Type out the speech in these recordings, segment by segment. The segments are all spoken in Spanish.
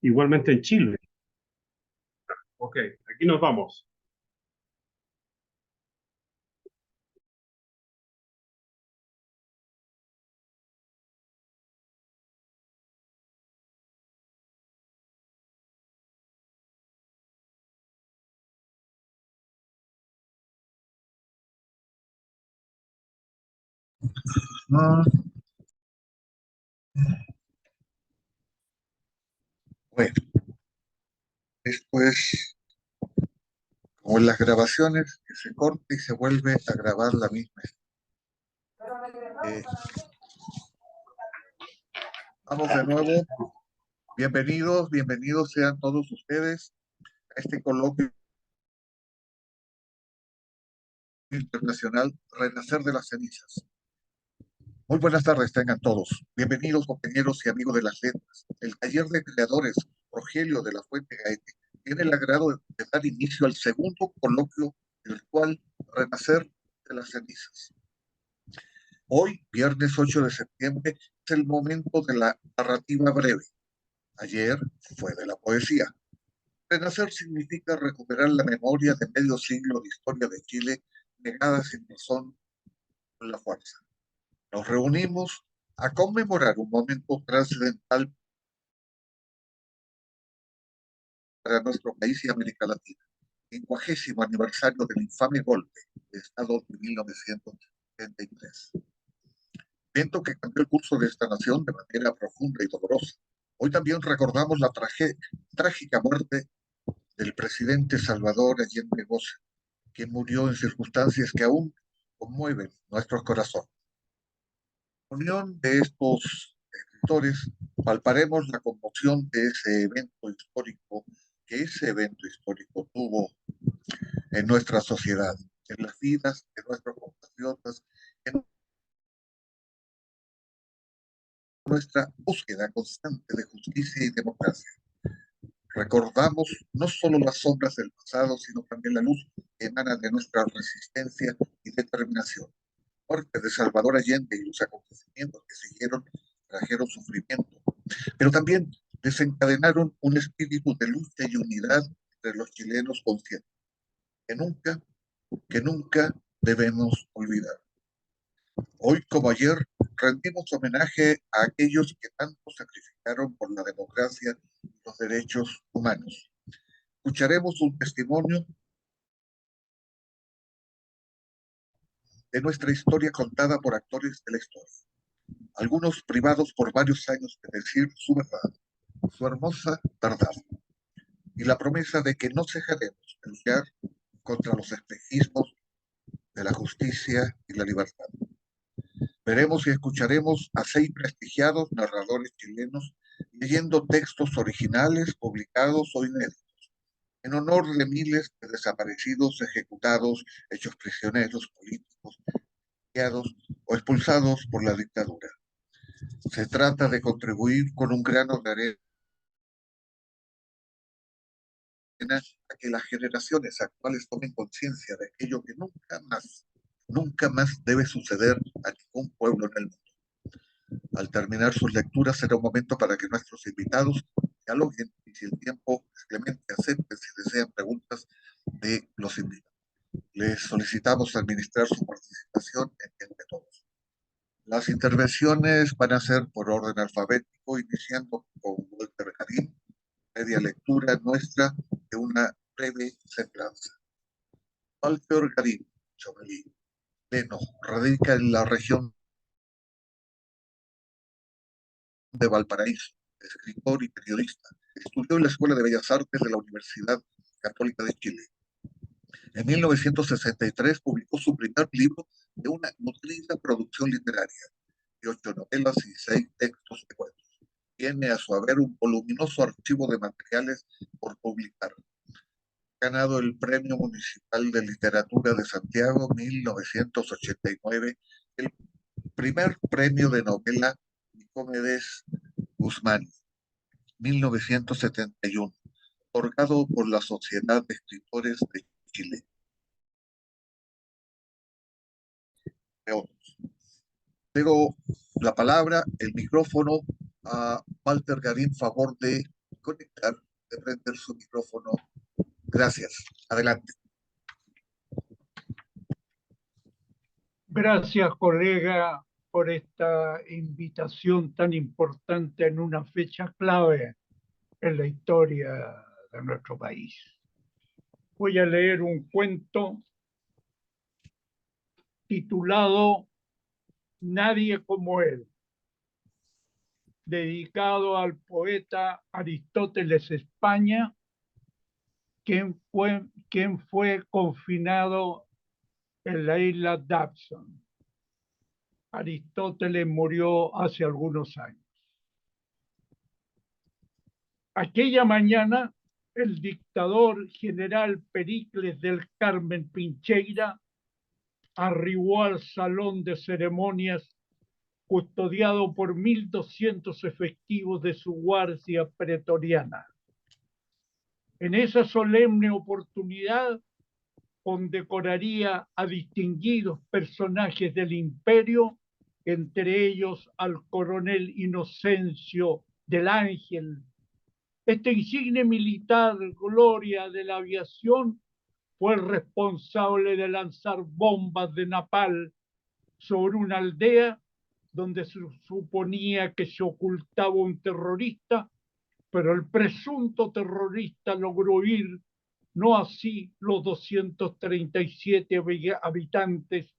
igualmente en Chile. Ok, aquí nos vamos. Ah, bueno, esto es como en las grabaciones que se corta y se vuelve a grabar la misma. Eh, Vamos de nuevo. Bienvenidos, bienvenidos sean todos ustedes a este coloquio internacional Renacer de las cenizas. Muy buenas tardes, tengan todos. Bienvenidos, compañeros y amigos de las letras. El taller de creadores Rogelio de la Fuente Gaete tiene el agrado de dar inicio al segundo coloquio virtual Renacer de las cenizas. Hoy, viernes 8 de septiembre, es el momento de la narrativa breve. Ayer fue de la poesía. Renacer significa recuperar la memoria de medio siglo de historia de Chile negada sin razón con la fuerza. Nos reunimos a conmemorar un momento trascendental para nuestro país y América Latina, el 50º aniversario del infame golpe de Estado de 1973. Evento que cambió el curso de esta nación de manera profunda y dolorosa. Hoy también recordamos la trágica muerte del presidente Salvador Allende Goza, que murió en circunstancias que aún conmueven nuestros corazones. Unión de estos escritores, palparemos la conmoción de ese evento histórico tuvo en nuestra sociedad, en las vidas de nuestros compatriotas, en nuestra búsqueda constante de justicia y democracia. Recordamos no solo las sombras del pasado, sino también la luz que emana de nuestra resistencia y determinación. La muerte de Salvador Allende y los acontecimientos que siguieron trajeron sufrimiento, pero también desencadenaron un espíritu de lucha y unidad entre los chilenos conscientes, que nunca, que nunca debemos olvidar. Hoy como ayer rendimos homenaje a aquellos que tanto sacrificaron por la democracia y los derechos humanos. Escucharemos un testimonio de nuestra historia contada por actores de la historia, algunos privados por varios años de decir su verdad, su hermosa verdad, y la promesa de que no cejaremos de luchar contra los espejismos de la justicia y la libertad. Veremos y escucharemos a 6 prestigiados narradores chilenos leyendo textos originales, publicados o inéditos, en honor de miles de desaparecidos, ejecutados, hechos prisioneros políticos, guiados o expulsados por la dictadura. Se trata de contribuir con un grano de arena a que las generaciones actuales tomen conciencia de aquello que nunca más debe suceder a ningún pueblo en el mundo. Al terminar sus lecturas será un momento para que nuestros invitados dialoguen y si el tiempo es clemente acepten si desean preguntas de los invitados. Les solicitamos administrar su participación entre todos. Las intervenciones van a ser por orden alfabético, iniciando con Walter Karim, media lectura nuestra de una breve semblanza. Walter Karim, Chomelí, Leno, radica en la región de Valparaíso, escritor y periodista. Estudió en la Escuela de Bellas Artes de la Universidad Católica de Chile. En 1963 publicó su primer libro de una nutrida producción literaria, de 8 novelas y 6 textos de cuentos. Tiene a su haber un voluminoso archivo de materiales por publicar. Ha ganado el Premio Municipal de Literatura de Santiago 1989, el primer premio de novela Nicomedes Guzmán 1971, otorgado por la Sociedad de Escritores de Chile. Pero la palabra, el micrófono a Walter Garín, favor de conectar, de prender su micrófono. Gracias. Adelante. Gracias, colega, por esta invitación tan importante en una fecha clave en la historia de nuestro país. Voy a leer un cuento titulado Nadie como él, dedicado al poeta Aristóteles España, quien fue confinado en la isla Dawson. Aristóteles murió hace algunos años. Aquella mañana, el dictador general Pericles del Carmen Pincheira arribó al salón de ceremonias custodiado por 1.200 efectivos de su guardia pretoriana. En esa solemne oportunidad condecoraría a distinguidos personajes del imperio, entre ellos al coronel Inocencio del Ángel. Este insigne militar, gloria de la aviación, fue el responsable de lanzar bombas de napal sobre una aldea donde se suponía que se ocultaba un terrorista, pero el presunto terrorista logró huir, no así los 237 habitantes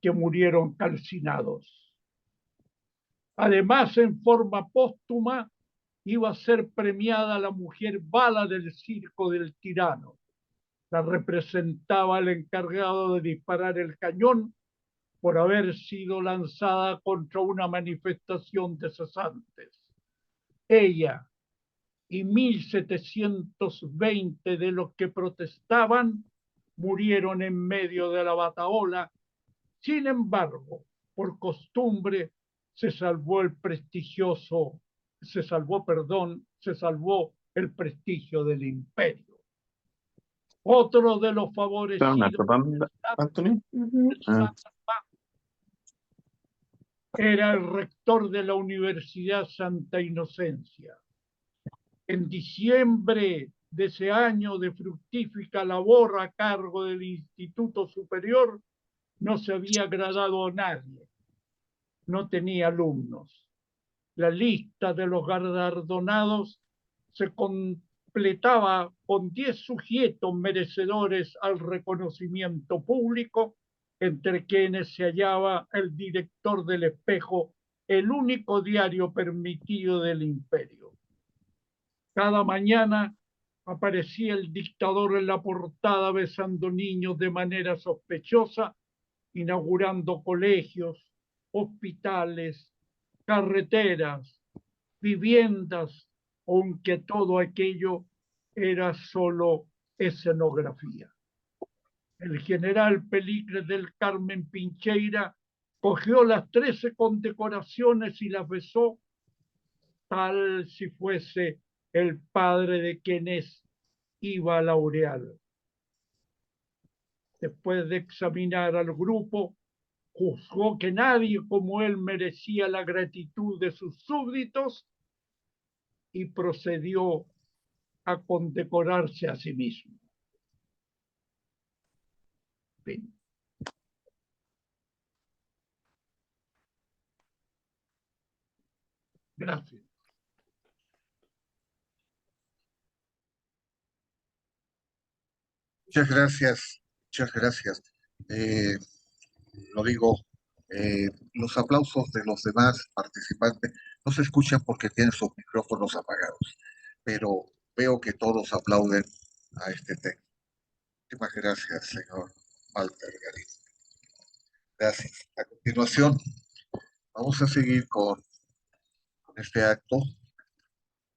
que murieron calcinados. Además, en forma póstuma, iba a ser premiada la mujer bala del circo del tirano. La representaba el encargado de disparar el cañón por haber sido lanzada contra una manifestación de cesantes. Ella y 1.720 de los que protestaban murieron en medio de la batahola. Sin embargo, por costumbre, se salvó el prestigio del imperio. Otro de los favorecidos Anthony. era el rector de la Universidad Santa Inocencia. En diciembre de ese año de fructífica labor a cargo del Instituto Superior, no se había graduado a nadie, no tenía alumnos. La lista de los galardonados se completaba con 10 sujetos merecedores al reconocimiento público, entre quienes se hallaba el director del Espejo, el único diario permitido del imperio. Cada mañana aparecía el dictador en la portada besando niños de manera sospechosa, inaugurando colegios, hospitales, carreteras, viviendas, aunque todo aquello era solo escenografía. El general Pericles del Carmen Pincheira cogió las 13 condecoraciones y las besó, tal si fuese el padre de quienes iba a laurear. Después de examinar al grupo, juzgó que nadie como él merecía la gratitud de sus súbditos y procedió a condecorarse a sí mismo. Bien. Gracias. Muchas gracias, muchas gracias. Lo digo, los aplausos de los demás participantes no se escuchan porque tienen sus micrófonos apagados, pero veo que todos aplauden a este texto. Muchas gracias, señor Walter Garín. Gracias. A continuación, vamos a seguir con este acto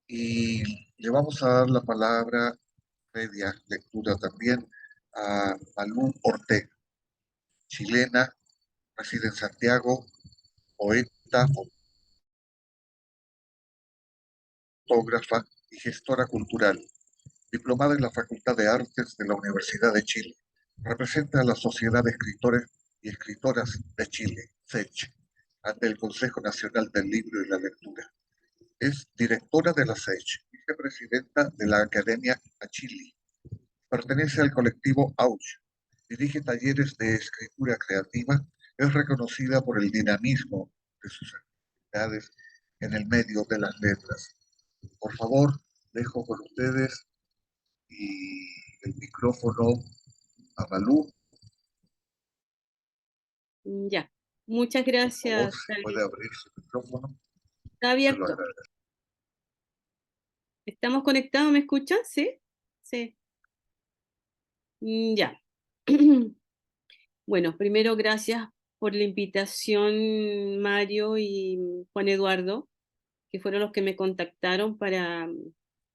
y le vamos a dar la palabra, media lectura también, a Malú Ortega, chilena, reside en Santiago, poeta, fotógrafa y gestora cultural, diplomada en la Facultad de Artes de la Universidad de Chile. Representa a la Sociedad de Escritores y Escritoras de Chile, SECH, ante el Consejo Nacional del Libro y la Lectura. Es directora de la SECH vicepresidenta de la Academia Achille. Pertenece al colectivo Auch. Dirige talleres de escritura creativa. Es reconocida por el dinamismo de sus actividades en el medio de las letras. Por favor, dejo con ustedes y el micrófono a Malú. Ya, muchas Por favor, gracias, si David. puede abrir su micrófono. Está Se lo abierto. agradezco. ¿Estamos conectados? ¿Me escuchan? ¿Sí? Sí. Ya. Bueno, primero gracias por la invitación, Mario y Juan Eduardo, que fueron los que me contactaron para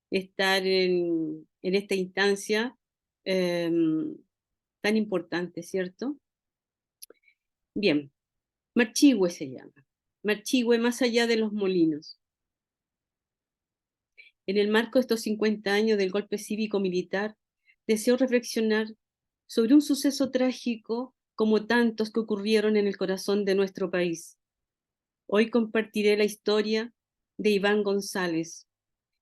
estar en esta instancia tan importante, ¿cierto? Bien, Marchihue se llama. Marchihue más allá de los molinos. En el marco de estos 50 años del golpe cívico-militar, deseo reflexionar sobre un suceso trágico como tantos que ocurrieron en el corazón de nuestro país. Hoy compartiré la historia de Iván González,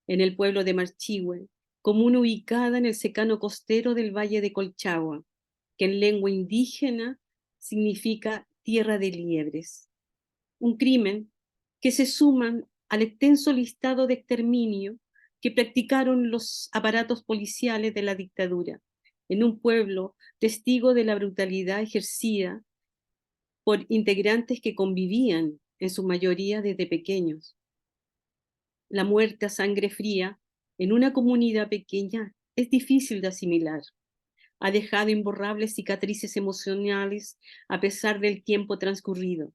en el pueblo de Marchihue, comuna ubicada en el secano costero del Valle de Colchagua, que en lengua indígena significa tierra de liebres. Un crimen que se suman al extenso listado de exterminio que practicaron los aparatos policiales de la dictadura, en un pueblo testigo de la brutalidad ejercida por integrantes que convivían, en su mayoría desde pequeños. La muerte a sangre fría en una comunidad pequeña es difícil de asimilar. Ha dejado imborrables cicatrices emocionales a pesar del tiempo transcurrido.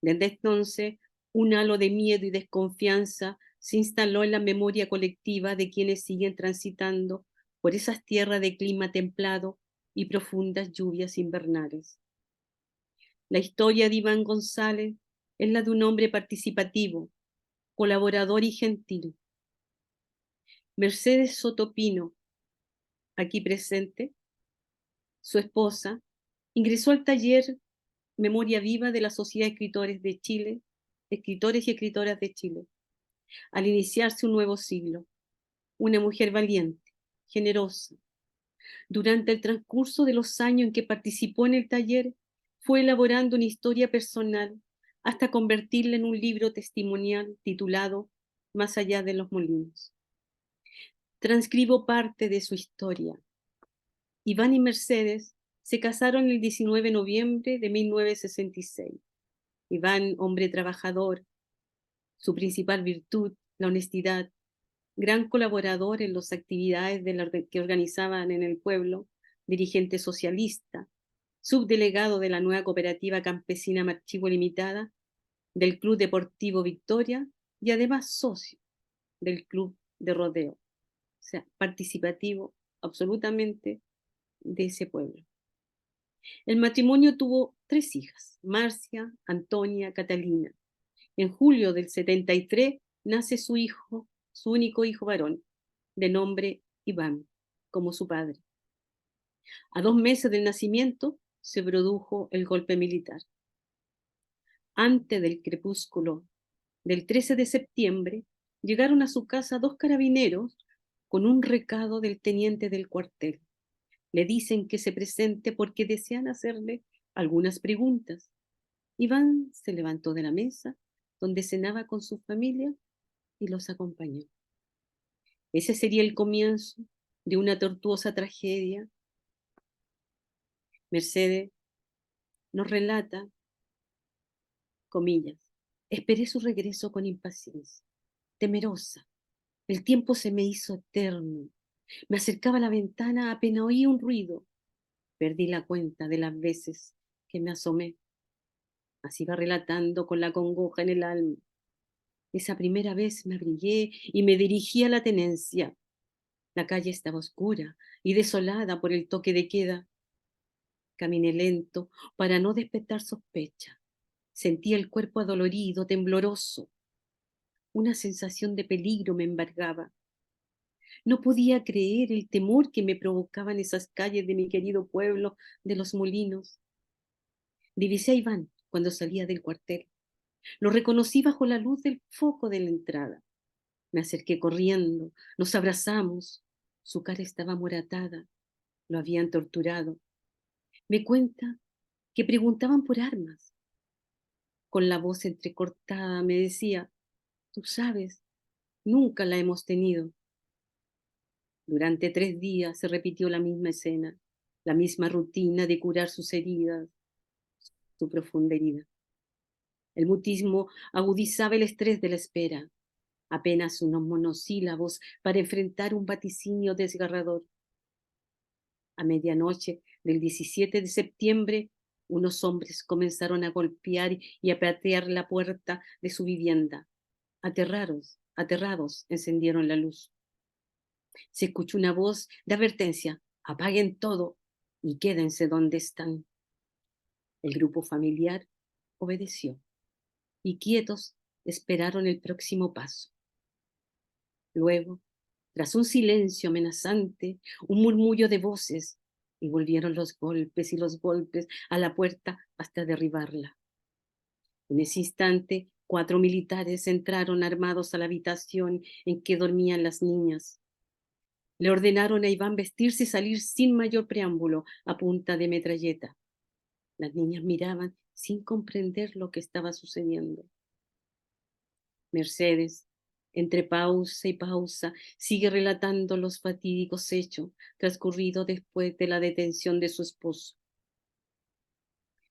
Desde entonces, un halo de miedo y desconfianza se instaló en la memoria colectiva de quienes siguen transitando por esas tierras de clima templado y profundas lluvias invernales. La historia de Iván González es la de un hombre participativo, colaborador y gentil. Mercedes Sotopino, aquí presente, su esposa, ingresó al taller Memoria Viva de la Sociedad de Escritores de Chile, Escritores y Escritoras de Chile, al iniciarse un nuevo siglo. Una mujer valiente, generosa. Durante el transcurso de los años en que participó en el taller, fue elaborando una historia personal hasta convertirla en un libro testimonial titulado Más allá de los molinos. Transcribo parte de su historia. Iván y Mercedes se casaron el 19 de noviembre de 1966. Iván, hombre trabajador, su principal virtud, la honestidad, gran colaborador en las actividades que organizaban en el pueblo, dirigente socialista, subdelegado de la nueva cooperativa campesina Marchihue Limitada, del Club Deportivo Victoria y además socio del Club de Rodeo. O sea, participativo absolutamente de ese pueblo. El matrimonio tuvo 3 hijas, Marcia, Antonia, Catalina. En julio del 73 nace su único hijo varón, de nombre Iván, como su padre. A 2 meses del nacimiento se produjo el golpe militar. Antes del crepúsculo del 13 de septiembre, llegaron a su casa 2 carabineros con un recado del teniente del cuartel. Le dicen que se presente porque desean hacerle algunas preguntas. Iván se levantó de la mesa donde cenaba con su familia y los acompañó. Ese sería el comienzo de una tortuosa tragedia. Mercedes nos relata, comillas, esperé su regreso con impaciencia, temerosa. El tiempo se me hizo eterno. Me acercaba a la ventana apenas oí un ruido. Perdí la cuenta de las veces que me asomé. Así va relatando con la congoja en el alma. Esa primera vez me abrigué y me dirigí a la tenencia. La calle estaba oscura y desolada por el toque de queda. Caminé lento para no despertar sospecha. Sentía el cuerpo adolorido, tembloroso. Una sensación de peligro me embargaba. No podía creer el temor que me provocaban esas calles de mi querido pueblo de Los Molinos. Divisé a Iván cuando salía del cuartel. Lo reconocí bajo la luz del foco de la entrada. Me acerqué corriendo, nos abrazamos. Su cara estaba amoratada, lo habían torturado. Me cuenta que preguntaban por armas. Con la voz entrecortada me decía, tú sabes, nunca la hemos tenido. Durante 3 días se repitió la misma escena, la misma rutina de curar sus heridas, su profunda herida. El mutismo agudizaba el estrés de la espera, apenas unos monosílabos para enfrentar un vaticinio desgarrador. A medianoche del 17 de septiembre, unos hombres comenzaron a golpear y a patear la puerta de su vivienda. Aterrados, encendieron la luz. Se escuchó una voz de advertencia: apaguen todo y quédense donde están. El grupo familiar obedeció y quietos esperaron el próximo paso. Luego, tras un silencio amenazante, un murmullo de voces, y volvieron los golpes y los golpes a la puerta hasta derribarla. En ese instante, 4 militares entraron armados a la habitación en que dormían las niñas. Le ordenaron a Iván vestirse y salir sin mayor preámbulo, a punta de metralleta. Las niñas miraban sin comprender lo que estaba sucediendo. Mercedes, entre pausa y pausa, sigue relatando los fatídicos hechos transcurridos después de la detención de su esposo.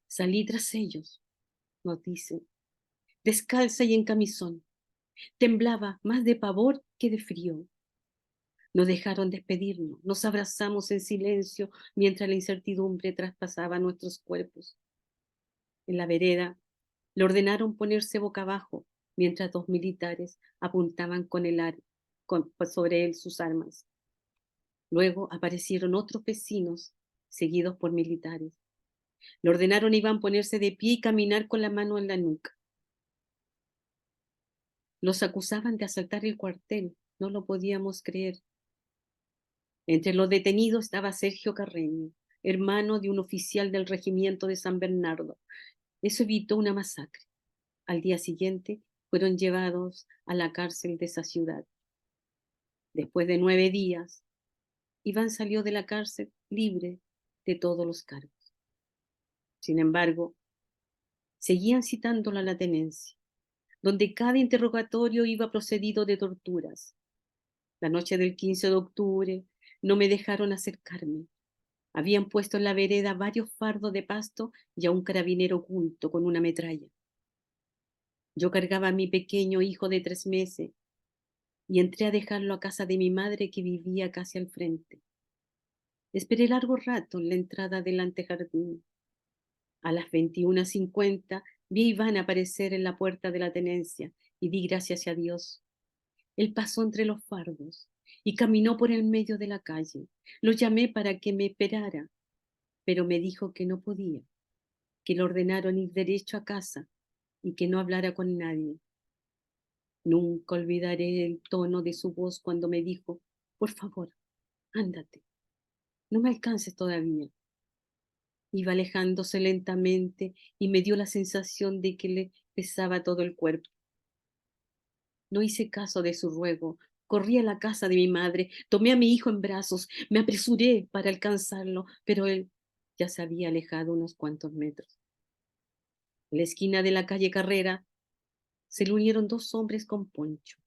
Salí tras ellos, nos dice, descalza y en camisón. Temblaba más de pavor que de frío. Nos dejaron despedirnos, nos abrazamos en silencio mientras la incertidumbre traspasaba nuestros cuerpos. En la vereda le ordenaron ponerse boca abajo mientras 2 militares apuntaban sobre él sus armas. Luego aparecieron otros vecinos seguidos por militares. Le ordenaron a Iván ponerse de pie y caminar con la mano en la nuca. Los acusaban de asaltar el cuartel, no lo podíamos creer. Entre los detenidos estaba Sergio Carreño, hermano de un oficial del regimiento de San Bernardo. Eso evitó una masacre. Al día siguiente fueron llevados a la cárcel de esa ciudad. Después de 9 días, Iván salió de la cárcel libre de todos los cargos. Sin embargo, seguían citándolo a la tenencia, donde cada interrogatorio iba procedido de torturas. La noche del 15 de octubre no me dejaron acercarme. Habían puesto en la vereda varios fardos de pasto y a un carabinero oculto con una metralla. Yo cargaba a mi pequeño hijo de 3 meses y entré a dejarlo a casa de mi madre, que vivía casi al frente. Esperé largo rato en la entrada del antejardín. A las 21:50 vi a Iván aparecer en la puerta de la tenencia y di gracias a Dios. Él pasó entre los fardos y caminó por el medio de la calle. Lo llamé para que me esperara, pero me dijo que no podía, que le ordenaron ir derecho a casa y que no hablara con nadie. Nunca olvidaré el tono de su voz cuando me dijo: por favor, ándate, no me alcances todavía. Iba alejándose lentamente y me dio la sensación de que le pesaba todo el cuerpo. No hice caso de su ruego. Corrí a la casa de mi madre, tomé a mi hijo en brazos, me apresuré para alcanzarlo, pero él ya se había alejado unos cuantos metros. En la esquina de la calle Carrera se le unieron 2 hombres con poncho,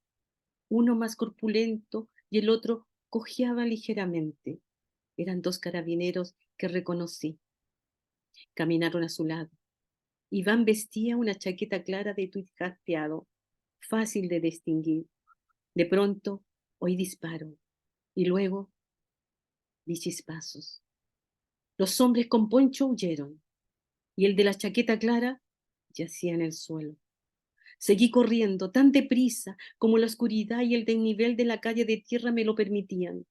uno más corpulento y el otro cojeaba ligeramente. Eran 2 carabineros que reconocí. Caminaron a su lado. Iván vestía una chaqueta clara de tuit jaspeado, fácil de distinguir. De pronto oí disparo y luego vi chispazos. Los hombres con poncho huyeron y el de la chaqueta clara yacía en el suelo. Seguí corriendo tan deprisa como la oscuridad y el desnivel de la calle de tierra me lo permitían.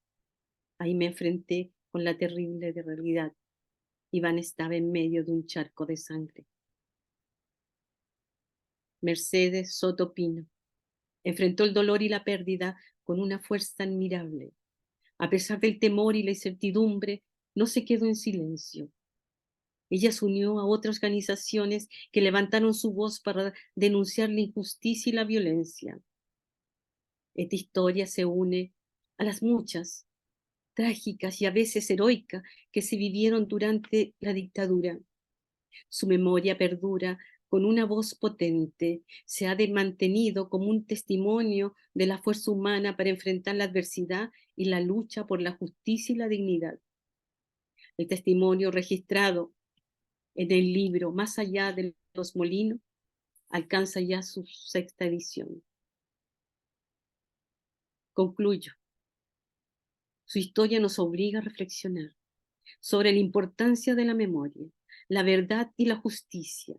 Ahí me enfrenté con la terrible realidad. Iván estaba en medio de un charco de sangre. Mercedes Soto Pino enfrentó el dolor y la pérdida con una fuerza admirable. A pesar del temor y la incertidumbre, no se quedó en silencio. Ella se unió a otras organizaciones que levantaron su voz para denunciar la injusticia y la violencia. Esta historia se une a las muchas, trágicas y a veces heroicas que se vivieron durante la dictadura. Su memoria perdura con una voz potente, se ha mantenido como un testimonio de la fuerza humana para enfrentar la adversidad y la lucha por la justicia y la dignidad. El testimonio registrado en el libro Más allá de los molinos alcanza ya su 6ª edición. Concluyo. Su historia nos obliga a reflexionar sobre la importancia de la memoria, la verdad y la justicia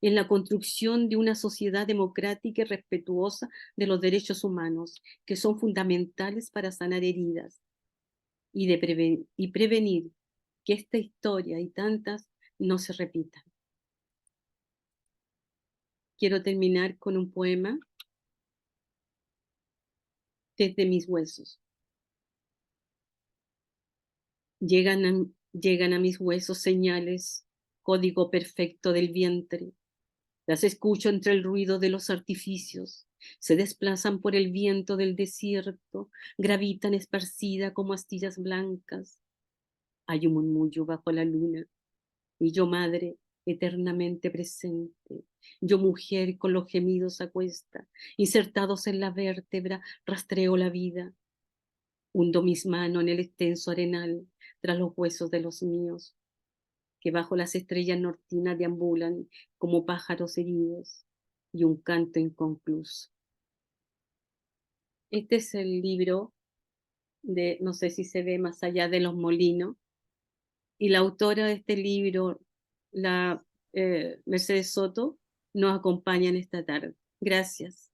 en la construcción de una sociedad democrática y respetuosa de los derechos humanos, que son fundamentales para sanar heridas y prevenir que esta historia y tantas no se repitan. Quiero terminar con un poema desde mis huesos. Llegan a mis huesos señales, código perfecto del vientre. Las escucho entre el ruido de los artificios. Se desplazan por el viento del desierto, gravitan esparcida como astillas blancas. Hay un murmullo bajo la luna, y yo madre eternamente presente. Yo mujer con los gemidos a cuesta, insertados en la vértebra, rastreo la vida. Hundo mis manos en el extenso arenal, tras los huesos de los míos, que bajo las estrellas nortinas deambulan como pájaros heridos, y un canto inconcluso. Este es el libro de, no sé si se ve, Más allá de los molinos, y la autora de este libro, la Mercedes Soto, nos acompaña en esta tarde. Gracias.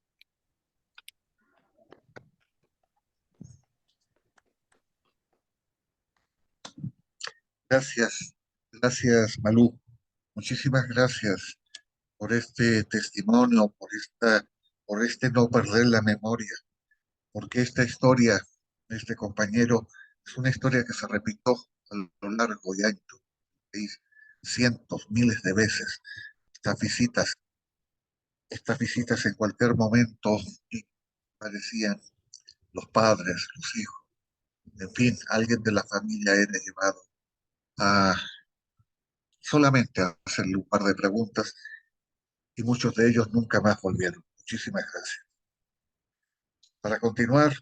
Gracias Malú. Muchísimas gracias por este testimonio, por este no perder la memoria, porque esta historia de este compañero es una historia que se repitió a lo largo y ancho del país cientos, miles de veces. Estas visitas en cualquier momento parecían los padres, los hijos, en fin, alguien de la familia era llevado a solamente a hacerle un par de preguntas y muchos de ellos nunca más volvieron. Muchísimas gracias. Para continuar,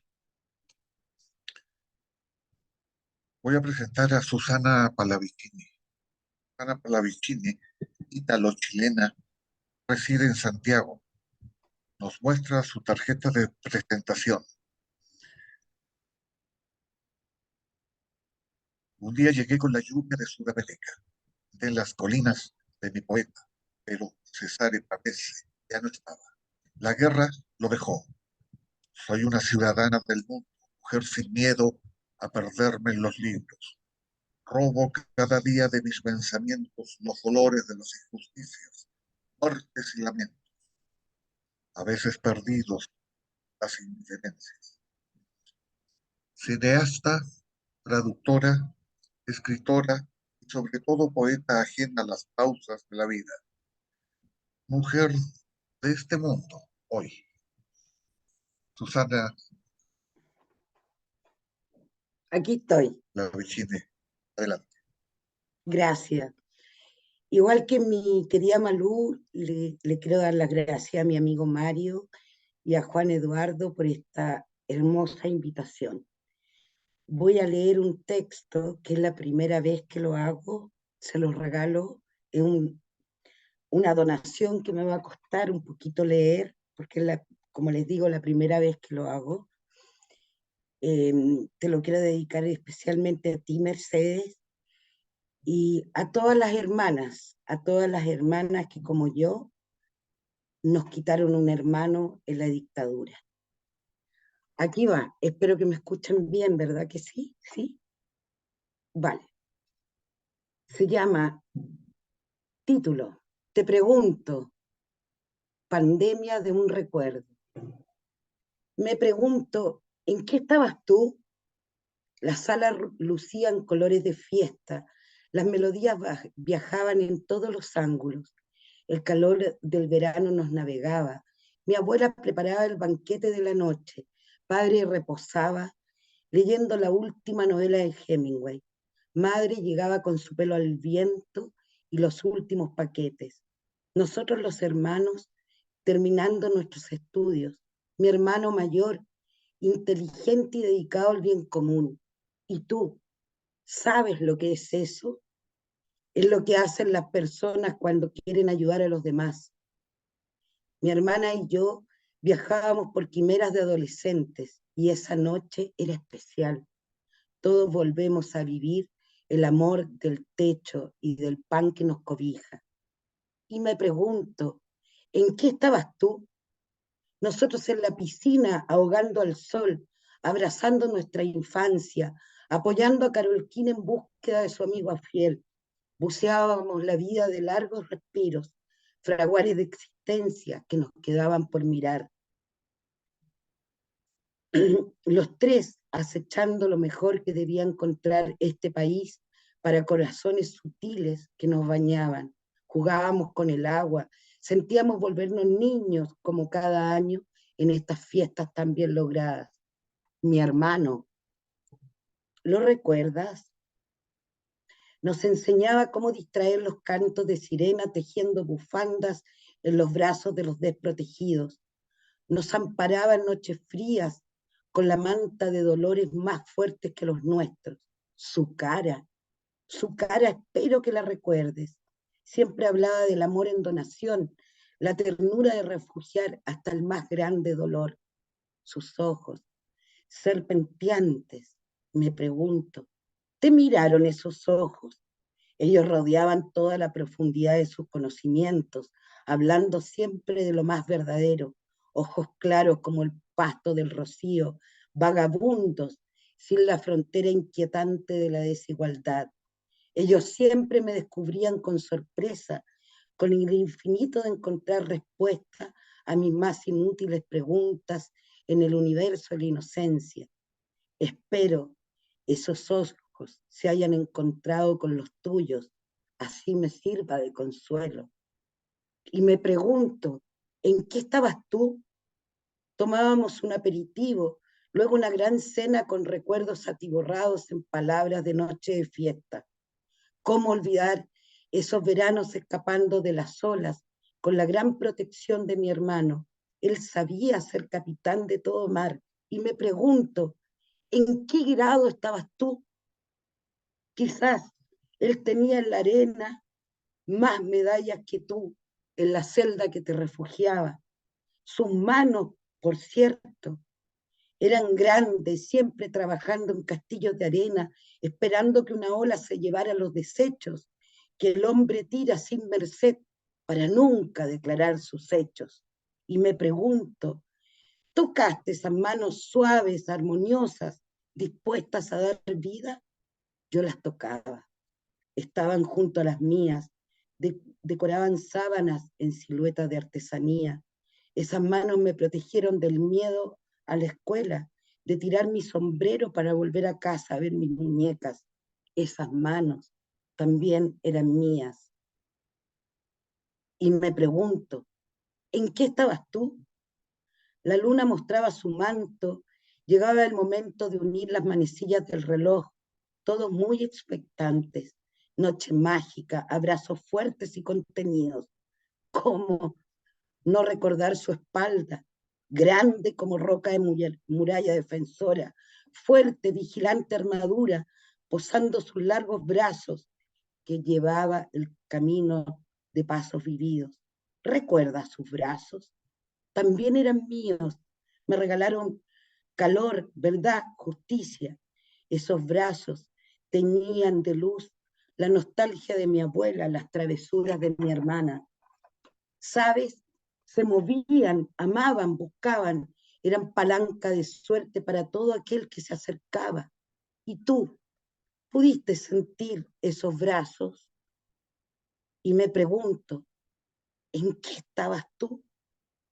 voy a presentar a Susana Palavicini. Susana Palavicini, ítalo-chilena, reside en Santiago. Nos muestra su tarjeta de presentación. Un día llegué con la lluvia de Sudamérica, de las colinas de mi poeta, pero Cesare Pavese ya no estaba. La guerra lo dejó. Soy una ciudadana del mundo, mujer sin miedo a perderme en los libros. Robo cada día de mis pensamientos los olores de las injusticias, muertes y lamentos, a veces perdidos las indiferencias. Cineasta, traductora, escritora y sobre todo poeta ajena a las pausas de la vida. Mujer de este mundo hoy. Susana Aquí estoy. Palavicini, adelante. Gracias. Igual que mi querida Malú, le quiero dar las gracias a mi amigo Mario y a Juan Eduardo por esta hermosa invitación. Voy a leer un texto que es la primera vez que lo hago, se los regalo, es una donación que me va a costar un poquito leer, porque es como les digo, la primera vez que lo hago. Te lo quiero dedicar especialmente a ti, Mercedes, y a todas las hermanas que como yo nos quitaron un hermano en la dictadura. Aquí va, espero que me escuchen bien, ¿verdad que sí? ¿Sí? Vale. Se llama, título, Te pregunto, pandemia de un recuerdo. Me pregunto, ¿en qué estabas tú? Las salas lucían colores de fiesta, las melodías viajaban en todos los ángulos, el calor del verano nos navegaba, mi abuela preparaba el banquete de la noche, Padre reposaba leyendo la última novela de Hemingway. Madre llegaba con su pelo al viento y los últimos paquetes. Nosotros los hermanos terminando nuestros estudios. Mi hermano mayor, inteligente y dedicado al bien común. ¿Y tú? ¿Sabes lo que es eso? Es lo que hacen las personas cuando quieren ayudar a los demás. Mi hermana y yo viajábamos por quimeras de adolescentes y esa noche era especial. Todos volvemos a vivir el amor del techo y del pan que nos cobija. Y me pregunto, ¿en qué estabas tú? Nosotros en la piscina, ahogando al sol, abrazando nuestra infancia, apoyando a Carolquín en búsqueda de su amigo fiel. Buceábamos la vida de largos respiros, fraguares de existencia que nos quedaban por mirar. Los tres acechando lo mejor que debía encontrar este país para corazones sutiles que nos bañaban. Jugábamos con el agua, sentíamos volvernos niños como cada año en estas fiestas tan bien logradas. Mi hermano, ¿lo recuerdas? Nos enseñaba cómo distraer los cantos de sirena tejiendo bufandas en los brazos de los desprotegidos. Nos amparaba en noches frías con la manta de dolores más fuertes que los nuestros. Su cara, espero que la recuerdes. Siempre hablaba del amor en donación, la ternura de refugiar hasta el más grande dolor. Sus ojos, serpenteantes, me pregunto, ¿te miraron esos ojos? Ellos rodeaban toda la profundidad de sus conocimientos, hablando siempre de lo más verdadero, ojos claros como el pasto del rocío, vagabundos, sin la frontera inquietante de la desigualdad. Ellos siempre me descubrían con sorpresa, con el infinito de encontrar respuesta a mis más inútiles preguntas en el universo de la inocencia. Espero esos ojos se hayan encontrado con los tuyos, así me sirva de consuelo. Y me pregunto, ¿en qué estabas tú? Tomábamos un aperitivo, luego una gran cena con recuerdos atiborrados en palabras de noche de fiesta. ¿Cómo olvidar esos veranos escapando de las olas con la gran protección de mi hermano? Él sabía ser capitán de todo mar. Y me pregunto, ¿en qué grado estabas tú? Quizás él tenía en la arena más medallas que tú en la celda que te refugiaba. Sus manos, por cierto, eran grandes, siempre trabajando en castillos de arena, esperando que una ola se llevara los desechos, que el hombre tira sin merced para nunca declarar sus hechos. Y me pregunto, ¿tocaste esas manos suaves, armoniosas, dispuestas a dar vida? Yo las tocaba. Estaban junto a las mías, decoraban sábanas en siluetas de artesanía. Esas manos me protegieron del miedo a la escuela, de tirar mi sombrero para volver a casa a ver mis muñecas. Esas manos también eran mías. Y me pregunto, ¿en qué estabas tú? La luna mostraba su manto, llegaba el momento de unir las manecillas del reloj, todos muy expectantes. Noche mágica, abrazos fuertes y contenidos. ¿Cómo no recordar su espalda, grande como roca de muralla defensora, fuerte, vigilante armadura, posando sus largos brazos que llevaba el camino de pasos vividos? ¿Recuerda sus brazos? También eran míos, me regalaron calor, verdad, justicia. Esos brazos teñían de luz la nostalgia de mi abuela, las travesuras de mi hermana. ¿Sabes? Se movían, amaban, buscaban, eran palanca de suerte para todo aquel que se acercaba. Y tú, ¿pudiste sentir esos brazos? Y me pregunto, ¿en qué estabas tú?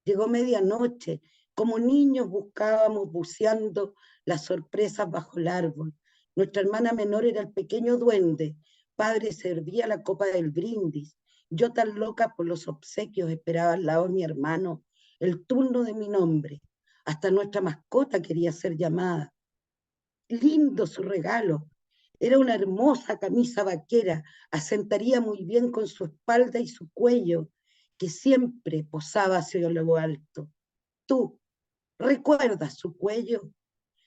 Llegó medianoche, como niños buscábamos buceando las sorpresas bajo el árbol. Nuestra hermana menor era el pequeño duende, padre servía la copa del brindis. Yo tan loca por los obsequios esperaba al lado de mi hermano el turno de mi nombre. Hasta nuestra mascota quería ser llamada. Lindo su regalo. Era una hermosa camisa vaquera, asentaría muy bien con su espalda y su cuello, que siempre posaba hacia lo alto. Tú, ¿recuerdas su cuello?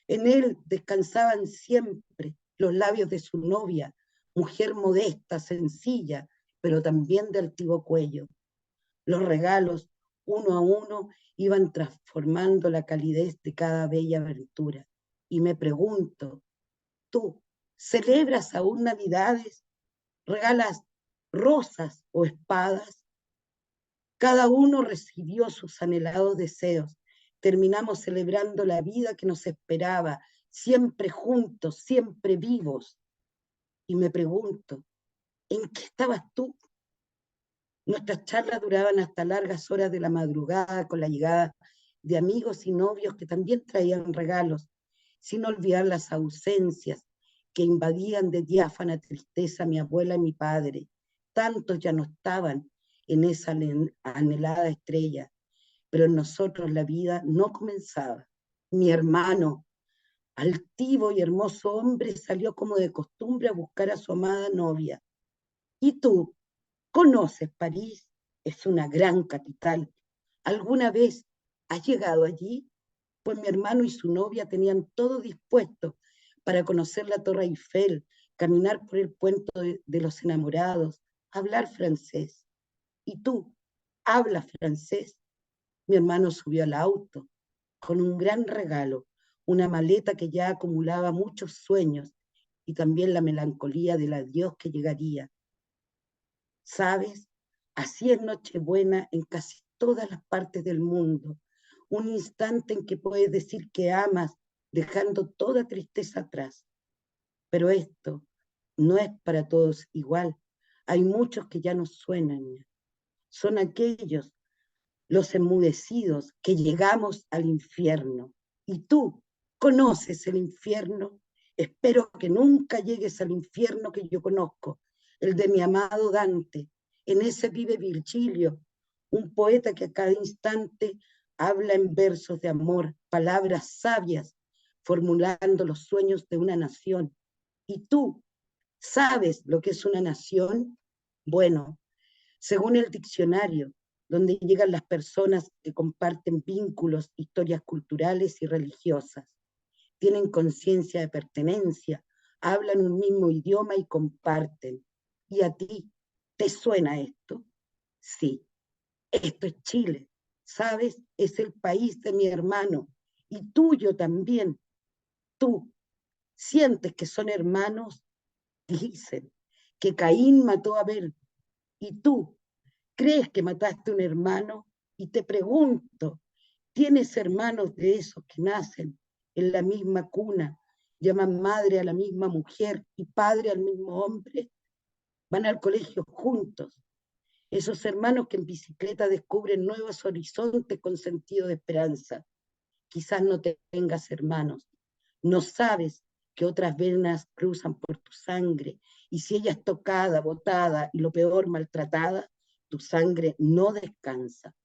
En él descansaban siempre los labios de su novia, mujer modesta, sencilla, pero también de altivo cuello. Los regalos, uno a uno, iban transformando la calidez de cada bella aventura. Y me pregunto, ¿tú celebras aún Navidades? ¿Regalas rosas o espadas? Cada uno recibió sus anhelados deseos. Terminamos celebrando la vida que nos esperaba, siempre juntos, siempre vivos. Y me pregunto, ¿en qué estabas tú? Nuestras charlas duraban hasta largas horas de la madrugada con la llegada de amigos y novios que también traían regalos, sin olvidar las ausencias que invadían de diáfana tristeza a mi abuela y mi padre. Tantos ya no estaban en esa anhelada estrella, pero en nosotros la vida no comenzaba. Mi hermano, altivo y hermoso hombre, salió como de costumbre a buscar a su amada novia. ¿Y tú? ¿Conoces París? Es una gran capital. ¿Alguna vez has llegado allí? Pues mi hermano y su novia tenían todo dispuesto para conocer la Torre Eiffel, caminar por el puente de los enamorados, hablar francés. ¿Y tú? ¿Hablas francés? Mi hermano subió al auto con un gran regalo, una maleta que ya acumulaba muchos sueños y también la melancolía del adiós que llegaría. ¿Sabes? Así es Nochebuena en casi todas las partes del mundo. Un instante en que puedes decir que amas, dejando toda tristeza atrás. Pero esto no es para todos igual. Hay muchos que ya no suenan. Son aquellos, los enmudecidos, que llegamos al infierno. ¿Y tú conoces el infierno? Espero que nunca llegues al infierno que yo conozco, el de mi amado Dante. En ese vive Virgilio, un poeta que a cada instante habla en versos de amor, palabras sabias, formulando los sueños de una nación. ¿Y tú sabes lo que es una nación? Bueno, según el diccionario, donde llegan las personas que comparten vínculos, historias culturales y religiosas, tienen conciencia de pertenencia, hablan un mismo idioma y comparten. ¿Y a ti te suena esto? Sí, esto es Chile, ¿sabes? Es el país de mi hermano y tuyo también. Tú sientes que son hermanos, dicen que Caín mató a Abel y tú crees que mataste a un hermano. Y te pregunto, ¿tienes hermanos de esos que nacen en la misma cuna, llaman madre a la misma mujer y padre al mismo hombre? Van al colegio juntos. Esos hermanos que en bicicleta descubren nuevos horizontes con sentido de esperanza. Quizás no tengas hermanos, no sabes que otras venas cruzan por tu sangre, y si ella es tocada, botada y lo peor, maltratada, tu sangre no descansa.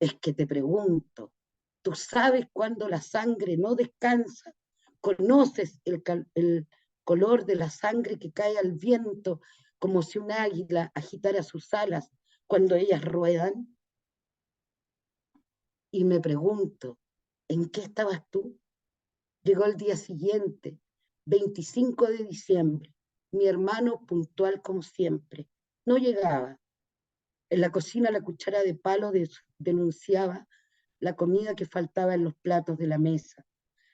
Es que te pregunto, ¿tú sabes cuándo la sangre no descansa? ¿Conoces el color de la sangre que cae al viento como si un águila agitara sus alas cuando ellas ruedan? Y me pregunto, ¿en qué estabas tú? Llegó el día siguiente, 25 de diciembre, mi hermano puntual como siempre. No llegaba. En la cocina la cuchara de palo denunciaba la comida que faltaba en los platos de la mesa.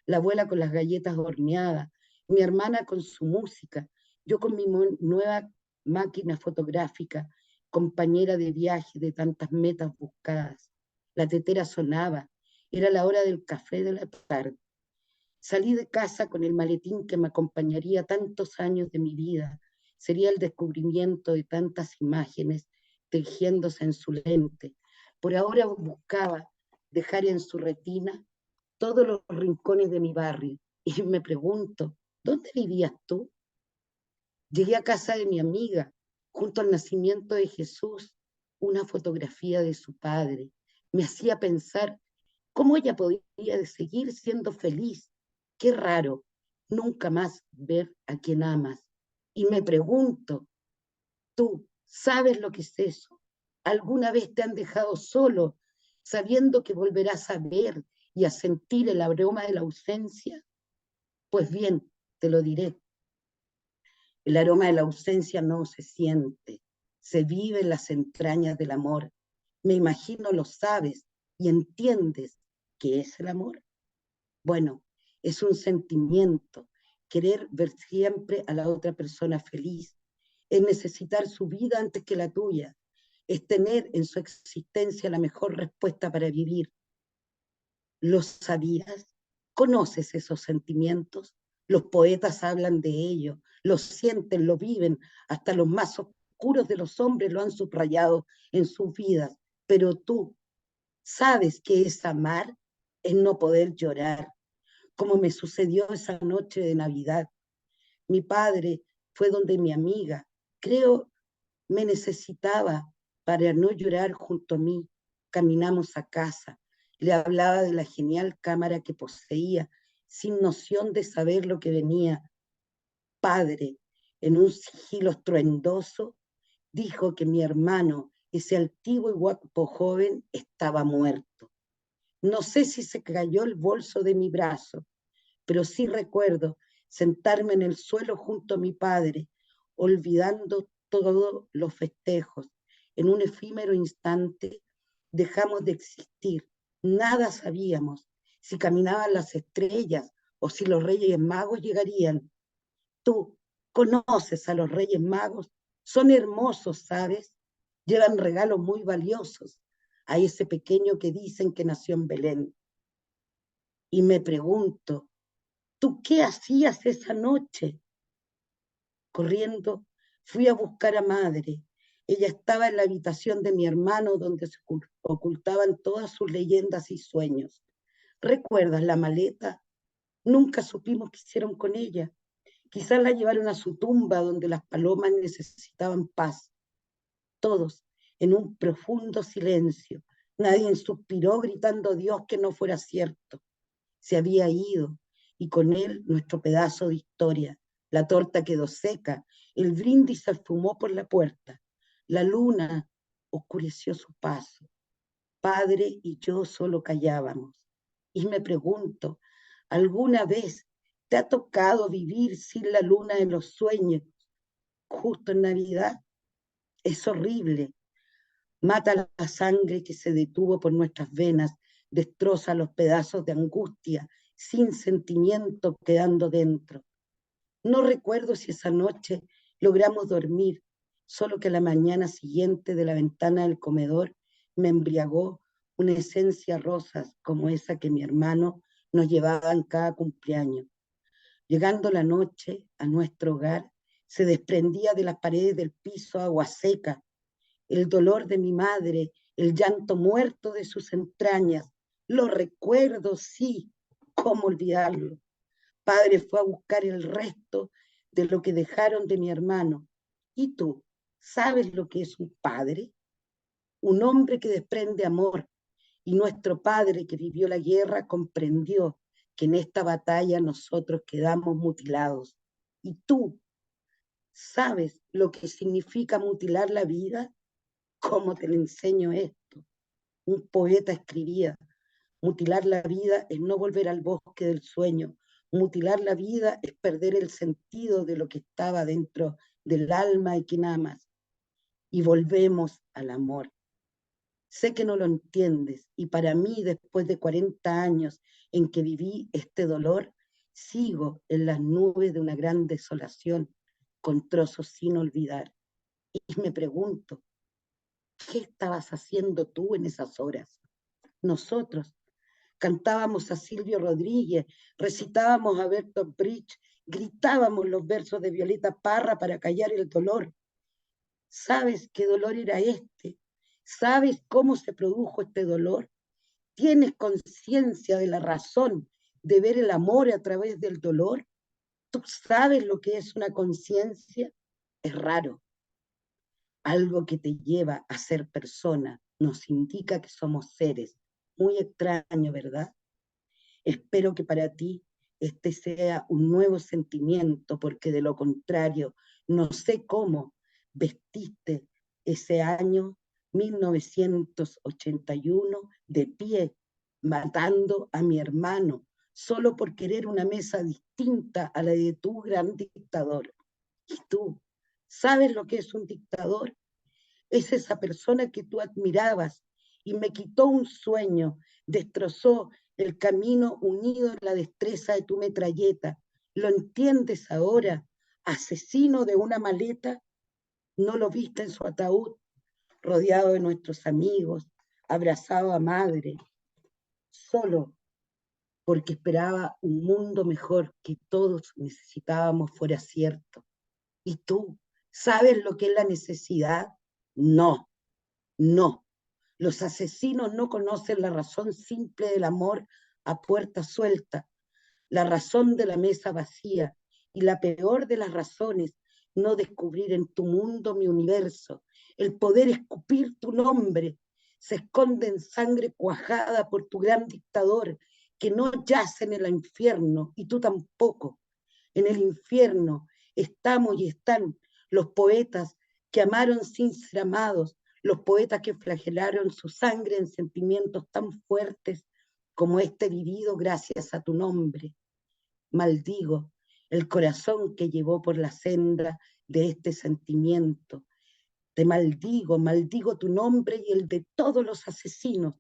La abuela con las galletas horneadas, mi hermana con su música, yo con mi nueva máquina fotográfica, compañera de viaje de tantas metas buscadas. La tetera sonaba, era la hora del café de la tarde. Salí de casa con el maletín que me acompañaría tantos años de mi vida. Sería el descubrimiento de tantas imágenes tejiéndose en su lente. Por ahora buscaba dejar en su retina todos los rincones de mi barrio. Y me pregunto, ¿dónde vivías tú? Llegué a casa de mi amiga, junto al nacimiento de Jesús, una fotografía de su padre. Me hacía pensar ¿Cómo ella podría seguir siendo feliz? Qué raro, nunca más ver a quien amas. Y me pregunto, ¿tú sabes lo que es eso? ¿Alguna vez te han dejado solo, sabiendo que volverás a ver y a sentir el aroma de la ausencia? Pues bien, te lo diré. El aroma de la ausencia no se siente, se vive en las entrañas del amor. Me imagino lo sabes y entiendes qué es el amor. Bueno, es un sentimiento, querer ver siempre a la otra persona feliz, es necesitar su vida antes que la tuya, es tener en su existencia la mejor respuesta para vivir. ¿Lo sabías? ¿Conoces esos sentimientos? Los poetas hablan de ello, lo sienten, lo viven, hasta los más oscuros de los hombres lo han subrayado en sus vidas. Pero tú, ¿sabes qué es amar? Es no poder llorar, como me sucedió esa noche de Navidad. Mi padre fue donde mi amiga, creo me necesitaba para no llorar junto a mí. Caminamos a casa, le hablaba de la genial cámara que poseía, sin noción de saber lo que venía. Padre, en un sigilo estruendoso, dijo que mi hermano, ese altivo y guapo joven, estaba muerto. No sé si se cayó el bolso de mi brazo, pero sí recuerdo sentarme en el suelo junto a mi padre, olvidando todos los festejos. En un efímero instante dejamos de existir. Nada sabíamos si caminaban las estrellas o si los Reyes Magos llegarían. Tú conoces a los Reyes Magos, son hermosos, ¿sabes? Llevan regalos muy valiosos a ese pequeño que dicen que nació en Belén. Y me pregunto, ¿tú qué hacías esa noche? Corriendo, fui a buscar a madre. Ella estaba en la habitación de mi hermano donde se ocultaban todas sus leyendas y sueños. ¿Recuerdas la maleta? Nunca supimos qué hicieron con ella. Quizás la llevaron a su tumba donde las palomas necesitaban paz. Todos en un profundo silencio. Nadie suspiró gritando a Dios que no fuera cierto. Se había ido y con él nuestro pedazo de historia. La torta quedó seca, el brindis se esfumó por la puerta, la luna oscureció su paso. Padre y yo solo callábamos. Y me pregunto, ¿alguna vez te ha tocado vivir sin la luna en los sueños, justo en Navidad? Es horrible. Mata la sangre que se detuvo por nuestras venas, destroza los pedazos de angustia, sin sentimiento quedando dentro. No recuerdo si esa noche logramos dormir, solo que la mañana siguiente de la ventana del comedor me embriagó una esencia rosas como esa que mi hermano nos llevaba en cada cumpleaños. Llegando la noche a nuestro hogar, se desprendía de las paredes del piso agua seca, el dolor de mi madre, el llanto muerto de sus entrañas. Lo recuerdo, sí, ¿cómo olvidarlo? Padre fue a buscar el resto de lo que dejaron de mi hermano. ¿Y tú sabes lo que es un padre? Un hombre que desprende amor. Y nuestro padre que vivió la guerra comprendió que en esta batalla nosotros quedamos mutilados. ¿Y tú sabes lo que significa mutilar la vida? ¿Cómo te lo enseño esto? Un poeta escribía, mutilar la vida es no volver al bosque del sueño, mutilar la vida es perder el sentido de lo que estaba dentro del alma y quien amas. Y volvemos al amor. Sé que no lo entiendes y para mí después de 40 años en que viví este dolor, sigo en las nubes de una gran desolación con trozos sin olvidar. Y me pregunto, ¿qué estabas haciendo tú en esas horas? Nosotros cantábamos a Silvio Rodríguez, recitábamos a Bertolt Brecht, gritábamos los versos de Violeta Parra para callar el dolor. ¿Sabes qué dolor era este? ¿Sabes cómo se produjo este dolor? ¿Tienes conciencia de la razón de ver el amor a través del dolor? ¿Tú sabes lo que es una conciencia? Es raro. Algo que te lleva a ser persona nos indica que somos seres muy extraño, ¿verdad? Espero que para ti este sea un nuevo sentimiento, porque de lo contrario, no sé cómo vestiste ese año 1981 de pie, matando a mi hermano, solo por querer una mesa distinta a la de tu gran dictador. ¿Y tú sabes lo que es un dictador? Es esa persona que tú admirabas y me quitó un sueño, destrozó el camino unido en la destreza de tu metralleta. ¿Lo entiendes ahora? Asesino de una maleta, ¿no lo viste en su ataúd, rodeado de nuestros amigos, abrazado a madre, solo porque esperaba un mundo mejor que todos necesitábamos fuera cierto? ¿Y tú sabes lo que es la necesidad? No, no. Los asesinos no conocen la razón simple del amor a puerta suelta, la razón de la mesa vacía y la peor de las razones, no descubrir en tu mundo mi universo, el poder escupir tu nombre, se esconde en sangre cuajada por tu gran dictador, que no yace en el infierno y tú tampoco. En el infierno estamos y están los poetas que amaron sin ser amados, los poetas que flagelaron su sangre en sentimientos tan fuertes como este vivido gracias a tu nombre. Maldigo el corazón que llevó por la senda de este sentimiento. Te maldigo, maldigo tu nombre y el de todos los asesinos.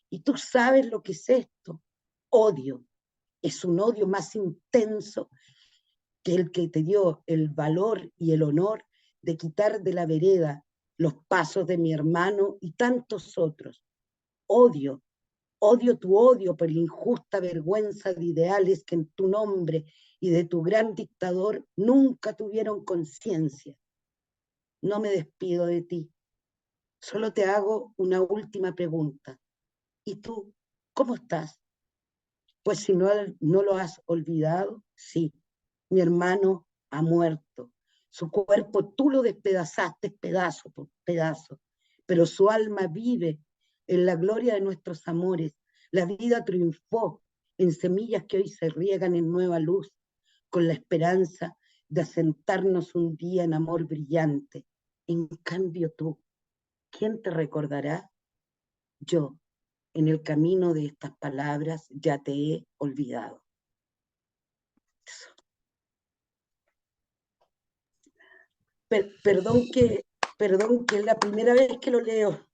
Y tú sabes lo que es esto. Odio. Es un odio más intenso que el que te dio el valor y el honor de quitar de la vereda los pasos de mi hermano y tantos otros. Odio, odio tu odio por la injusta vergüenza de ideales que en tu nombre y de tu gran dictador nunca tuvieron conciencia. No me despido de ti, solo te hago una última pregunta. ¿Y tú, cómo estás? Pues si no lo has olvidado, sí, mi hermano ha muerto. Su cuerpo tú lo despedazaste pedazo por pedazo, pero su alma vive en la gloria de nuestros amores. La vida triunfó en semillas que hoy se riegan en nueva luz, con la esperanza de asentarnos un día en amor brillante. En cambio tú, ¿quién te recordará? Yo, en el camino de estas palabras, ya te he olvidado. Perdón que es la primera vez que lo leo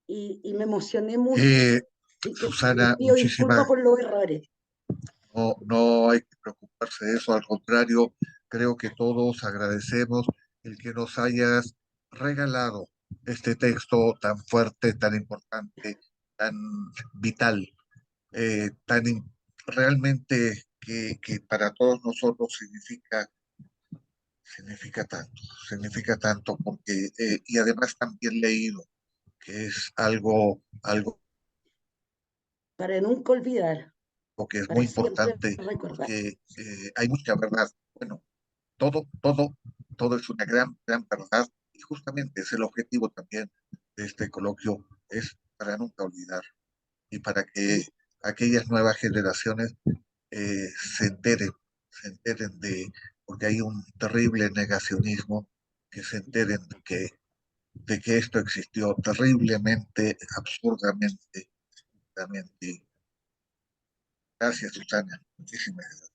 y me emocioné mucho y que les Susana, pido disculpas por los errores. no, no hay que preocuparse de eso, al contrario, creo que todos agradecemos el que nos hayas regalado este texto tan fuerte, tan importante, tan vital, realmente que para todos nosotros significa tanto porque, y además también leído, que es algo Para nunca olvidar, que es para muy siempre importante, recordar. porque hay mucha verdad. Bueno, todo es una gran verdad, y justamente es el objetivo también de este coloquio, es para nunca olvidar, y para que aquellas nuevas generaciones eh, se enteren, se enteren porque hay un terrible negacionismo, que se enteren de que esto existió terriblemente, absurdamente, absurdamente. Gracias, Susana. Muchísimas gracias.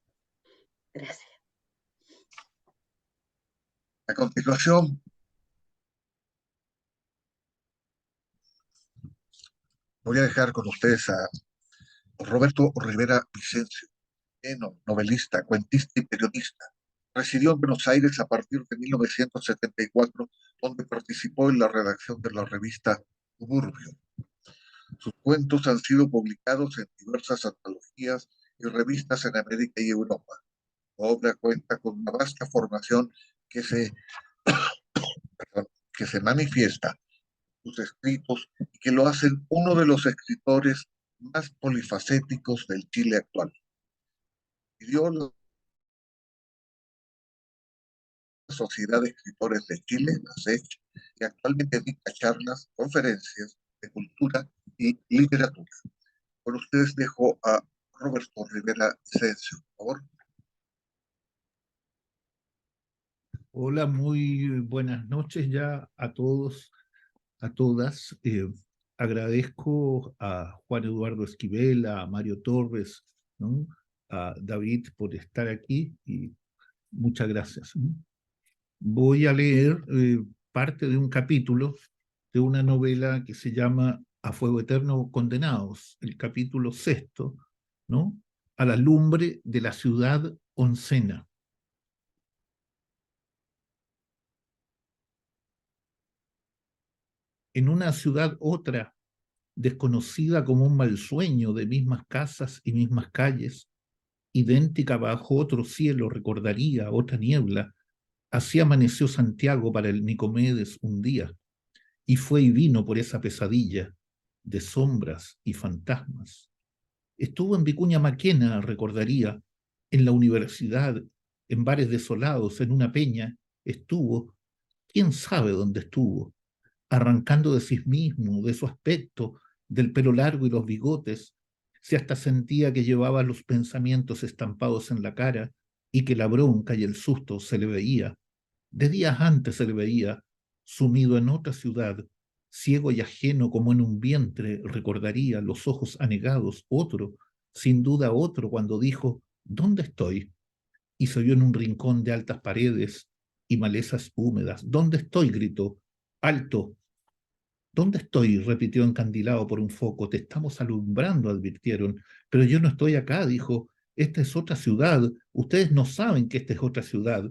Gracias. A continuación, voy a dejar con ustedes a Roberto Rivera Vicencio, novelista, cuentista y periodista. Residió en Buenos Aires a partir de 1974, donde participó en la redacción de la revista Suburbio. Sus cuentos han sido publicados en diversas antologías y revistas en América y Europa. Su obra cuenta con una vasta formación que se, que se manifiesta sus escritos y que lo hacen uno de los escritores más polifacéticos del Chile actual. Pidió la Sociedad de Escritores de Chile, la SECH, y actualmente dicta charlas, conferencias de cultura y literatura. Con ustedes dejo a Roberto Rivera Vicencio, por favor. Hola, muy buenas noches ya a todos, a todas. Agradezco a Juan Eduardo Esquivel, a Mario Torres, ¿no? A David por estar aquí y muchas gracias, ¿no? Voy a leer parte de un capítulo de una novela que se llama A Fuego Eterno Condenados, el capítulo sexto, ¿no? A la lumbre de la ciudad oncena. En una ciudad otra, desconocida como un mal sueño de mismas casas y mismas calles, idéntica bajo otro cielo, recordaría otra niebla, así amaneció Santiago para el Nicomedes un día, y fue y vino por esa pesadilla de sombras y fantasmas. Estuvo en Vicuña Maquena, recordaría, en la universidad, en bares desolados, en una peña, estuvo, quién sabe dónde estuvo, arrancando de sí mismo, de su aspecto, del pelo largo y los bigotes, si hasta sentía que llevaba los pensamientos estampados en la cara y que la bronca y el susto se le veía. De días antes se le veía, sumido en otra ciudad, ciego y ajeno como en un vientre, recordaría los ojos anegados, otro, sin duda otro, cuando dijo, ¿dónde estoy? Y se vio en un rincón de altas paredes y malezas húmedas. ¿Dónde estoy? Gritó. Alto. ¿Dónde estoy? Repitió encandilado por un foco. Te estamos alumbrando, advirtieron. Pero yo no estoy acá, dijo. Esta es otra ciudad. Ustedes no saben que esta es otra ciudad.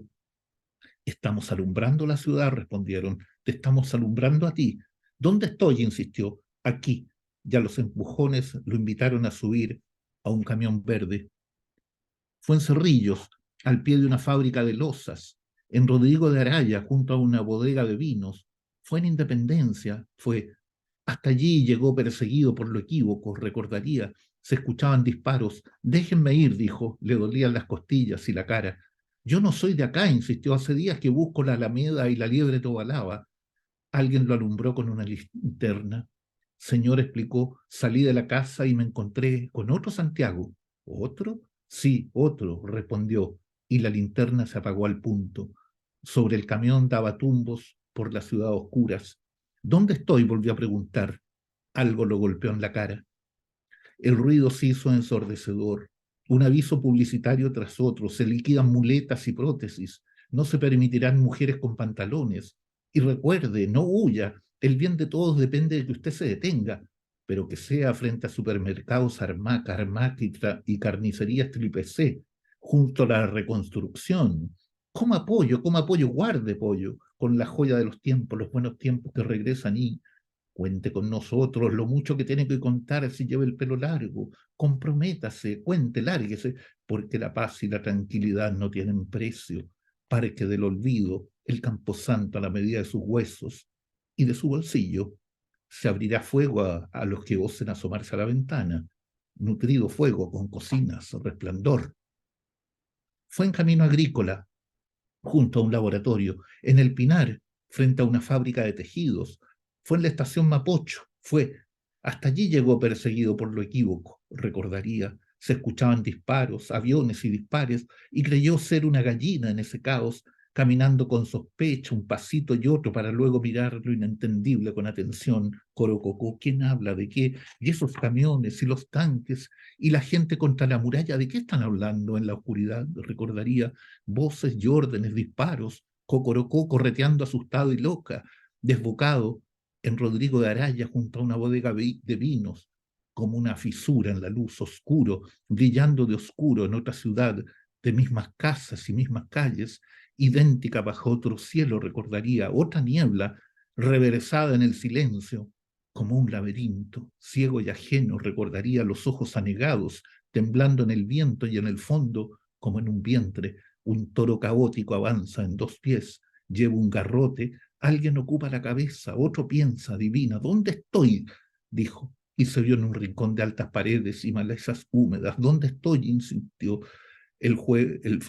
Estamos alumbrando la ciudad, respondieron. Te estamos alumbrando a ti. ¿Dónde estoy? Insistió. Aquí. Ya los empujones lo invitaron a subir a un camión verde. Fue en Cerrillos, al pie de una fábrica de lozas, en Rodrigo de Araya, junto a una bodega de vinos. Fue en Independencia, fue. Hasta allí llegó perseguido por lo equívoco, recordaría. Se escuchaban disparos. Déjenme ir, dijo. Le dolían las costillas y la cara. Yo no soy de acá, insistió. Hace días que busco la Alameda y la Liebre Tobalaba. Alguien lo alumbró con una linterna. Señor, explicó, salí de la casa y me encontré con otro Santiago. ¿Otro? Sí, otro, respondió, y la linterna se apagó al punto. Sobre el camión daba tumbos por la ciudad a oscuras. ¿Dónde estoy? Volvió a preguntar. Algo lo golpeó en la cara. El ruido se hizo ensordecedor. Un aviso publicitario tras otro. Se liquidan muletas y prótesis. No se permitirán mujeres con pantalones. Y recuerde, no huya. El bien de todos depende de que usted se detenga, pero que sea frente a supermercados Armac, Armac y carnicerías Triple C, junto a la reconstrucción. Coma pollo, guarde pollo, con la joya de los tiempos, los buenos tiempos que regresan y cuente con nosotros lo mucho que tiene que contar si lleva el pelo largo. Comprométase, cuente, lárguese, porque la paz y la tranquilidad no tienen precio. Parque del olvido, el camposanto a la medida de sus huesos y de su bolsillo. Se abrirá fuego a los que osen asomarse a la ventana. Nutrido fuego con cocinas, resplandor. Fue en camino agrícola, junto a un laboratorio, en el Pinar, frente a una fábrica de tejidos. Fue en la estación Mapocho, fue. Hasta allí llegó perseguido por lo equívoco, recordaría. Se escuchaban disparos, aviones y dispares, y creyó ser una gallina en ese caos, caminando con sospecha un pasito y otro para luego mirar lo inentendible con atención. Corococó, ¿quién habla de qué? Y esos camiones y los tanques y la gente contra la muralla, ¿de qué están hablando en la oscuridad? Recordaría voces y órdenes, disparos, Cocorocó correteando asustado y loca, desbocado en Rodrigo de Araya junto a una bodega de vinos, como una fisura en la luz, oscuro, brillando de oscuro en otra ciudad, de mismas casas y mismas calles, idéntica bajo otro cielo, recordaría otra niebla, reversada en el silencio, como un laberinto, ciego y ajeno, recordaría los ojos anegados, temblando en el viento y en el fondo, como en un vientre, un toro caótico avanza en dos pies, lleva un garrote, alguien ocupa la cabeza, otro piensa, adivina, ¿dónde estoy? Dijo, y se vio en un rincón de altas paredes y malezas húmedas. ¿Dónde estoy? Insistió. El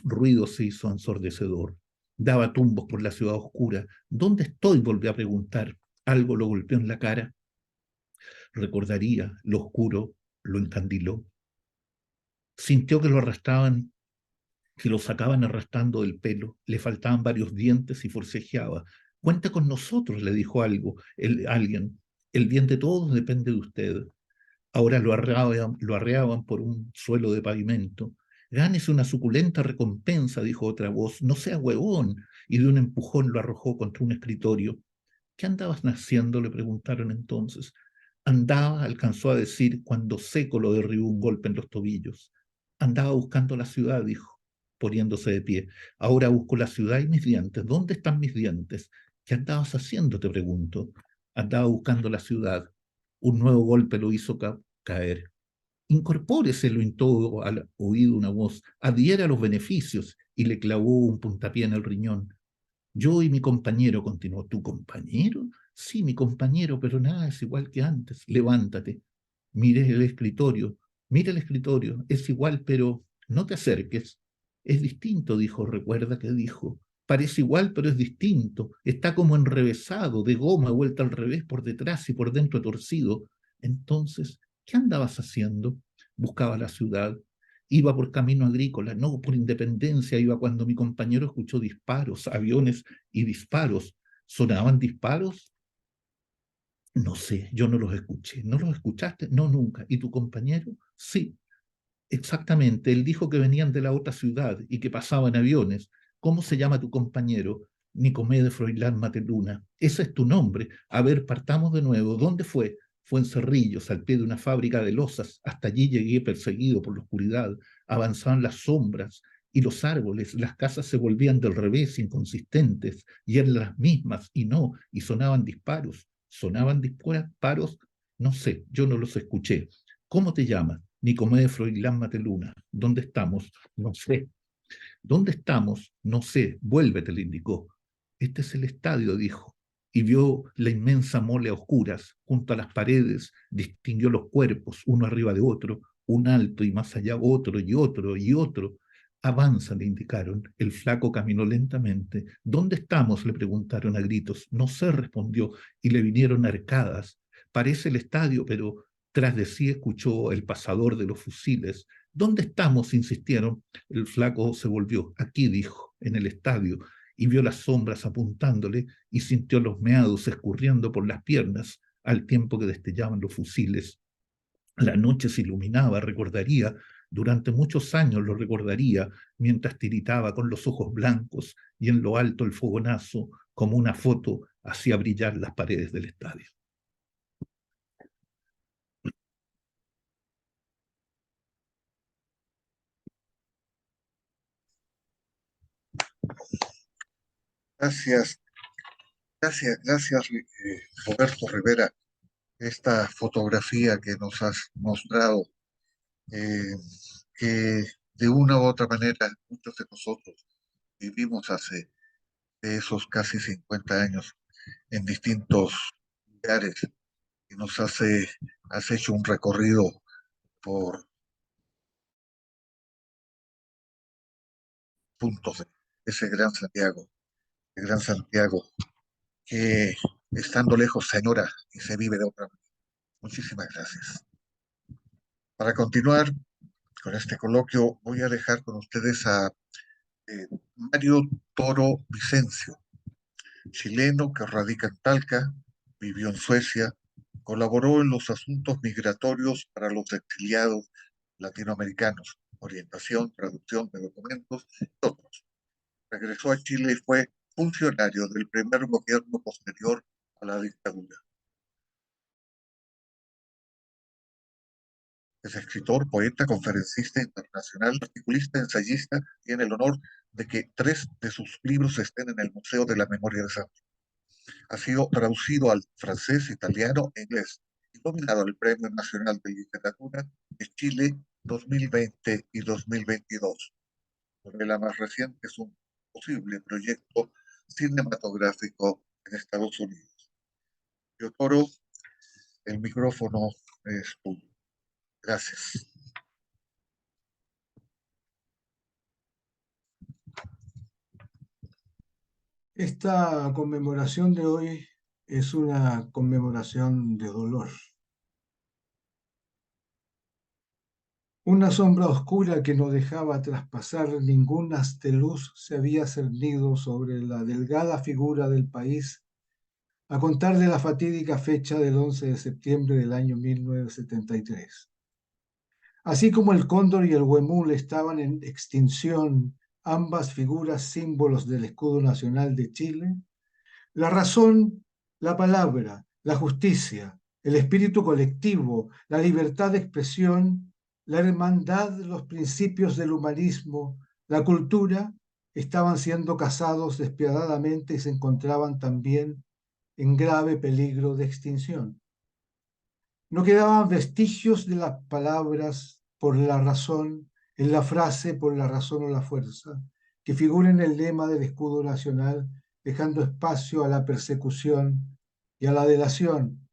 ruido se hizo ensordecedor. Daba tumbos por la ciudad oscura. ¿Dónde estoy? Volvió a preguntar. Algo lo golpeó en la cara. recordaría, lo oscuro lo encandiló. Sintió que lo arrastraban, que lo sacaban arrastrando del pelo, le faltaban varios dientes y forcejeaba. Cuenta con nosotros, le dijo alguien. El bien de todos depende de usted. Ahora lo arreaban por un suelo de pavimento. Gánese una suculenta recompensa, dijo otra voz. No sea huevón. Y de un empujón lo arrojó contra un escritorio. ¿Qué andabas haciendo?, le preguntaron entonces. Andaba, alcanzó a decir, cuando seco lo derribó un golpe en los tobillos. Andaba buscando la ciudad, dijo, poniéndose de pie. Ahora busco la ciudad y mis dientes. ¿Dónde están mis dientes? ¿Qué andabas haciendo?, te pregunto. Andaba buscando la ciudad. Un nuevo golpe lo hizo caer. Incorpórese, lo intó al oído una voz. Adhiera a los beneficios, y le clavó un puntapié en el riñón. Yo y mi compañero, continuó. ¿Tu compañero? Sí, mi compañero, pero nada es igual que antes. Levántate. Mire el escritorio. Mira el escritorio. Es igual, pero no te acerques. Es distinto, dijo. Recuerda que dijo. Parece igual, pero es distinto. Está como enrevesado, de goma, vuelta al revés, por detrás y por dentro torcido. Entonces, ¿qué andabas haciendo? Buscaba la ciudad. Iba por camino agrícola, no por Independencia, iba cuando mi compañero escuchó disparos, aviones y disparos. ¿Sonaban disparos? No sé, yo no los escuché. ¿No los escuchaste? No, nunca. ¿Y tu compañero? Sí, exactamente. Él dijo que venían de la otra ciudad y que pasaban aviones. ¿Cómo se llama tu compañero? Nicomé de Froilán Mateluna. Ese es tu nombre. A ver, partamos de nuevo. ¿Dónde fue? Fue en Cerrillos, al pie de una fábrica de losas. Hasta allí llegué perseguido por la oscuridad. Avanzaban las sombras y los árboles. Las casas se volvían del revés, inconsistentes, y eran las mismas, y no, y sonaban disparos. ¿Sonaban disparos? No sé, yo no los escuché. ¿Cómo te llamas? Nicomé de Froilán Mateluna. ¿Dónde estamos? No sé. ¿Dónde estamos? No sé. Vuélvete, le indicó. Este es el estadio, dijo, y vio la inmensa mole a oscuras. Junto a las paredes distinguió los cuerpos, uno arriba de otro, un alto y más allá otro y otro y otro. Avanza, le indicaron. El flaco caminó lentamente. ¿Dónde estamos?, le preguntaron a gritos. No sé, respondió, y le vinieron arcadas. Parece el estadio, pero tras de sí escuchó el pasador de los fusiles. ¿Dónde estamos?, insistieron. El flaco se volvió. Aquí, dijo, en el estadio, y vio las sombras apuntándole y sintió los meados escurriendo por las piernas al tiempo que destellaban los fusiles. La noche se iluminaba, recordaría, durante muchos años lo recordaría, mientras tiritaba con los ojos blancos y en lo alto el fogonazo, como una foto, hacía brillar las paredes del estadio. Gracias, gracias, Roberto Rivera. Esta fotografía que nos has mostrado, eh, que de una u otra manera muchos de nosotros vivimos hace esos casi 50 años en distintos lugares, y has hecho un recorrido por puntos de ese gran Santiago, que estando lejos se añora y se vive de otra manera. Muchísimas gracias. Para continuar con este coloquio, voy a dejar con ustedes a Mario Toro Vicencio, chileno que radica en Talca, vivió en Suecia, colaboró en los asuntos migratorios para los exiliados latinoamericanos, orientación, traducción de documentos y otros. Regresó a Chile y fue funcionario del primer gobierno posterior a la dictadura. Es escritor, poeta, conferencista internacional, articulista, ensayista. Tiene el honor de que 3 de sus libros estén en el Museo de la Memoria de Santos. Ha sido traducido al francés, italiano e inglés y nominado al Premio Nacional de Literatura de Chile 2020 y 2022. Su novela más reciente es un posible proyecto cinematográfico en Estados Unidos. Yo Toro, el micrófono es tuyo. Gracias. Esta conmemoración de hoy es una conmemoración de dolor. Una sombra oscura que no dejaba traspasar ningún haz de luz se había cernido sobre la delgada figura del país a contar de la fatídica fecha del 11 de septiembre del año 1973. Así como el cóndor y el huemul estaban en extinción, ambas figuras símbolos del escudo nacional de Chile, la razón, la palabra, la justicia, el espíritu colectivo, la libertad de expresión, la hermandad, los principios del humanismo, la cultura, estaban siendo cazados despiadadamente y se encontraban también en grave peligro de extinción. No quedaban vestigios de las palabras por la razón, en la frase por la razón o la fuerza, que figura en el lema del escudo nacional, dejando espacio a la persecución y a la delación.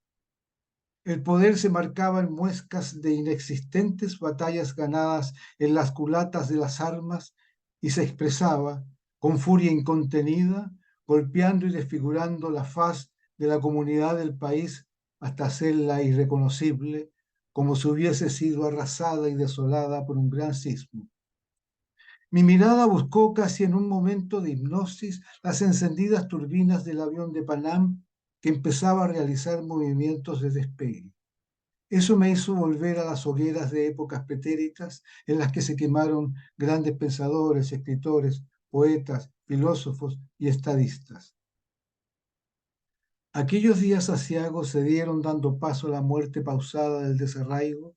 El poder se marcaba en muescas de inexistentes batallas ganadas en las culatas de las armas y se expresaba, con furia incontenida, golpeando y desfigurando la faz de la comunidad del país hasta hacerla irreconocible, como si hubiese sido arrasada y desolada por un gran sismo. Mi mirada buscó casi en un momento de hipnosis las encendidas turbinas del avión de Panam que empezaba a realizar movimientos de despegue. Eso me hizo volver a las hogueras de épocas pretéritas en las que se quemaron grandes pensadores, escritores, poetas, filósofos y estadistas. Aquellos días aciagos se dieron dando paso a la muerte pausada del desarraigo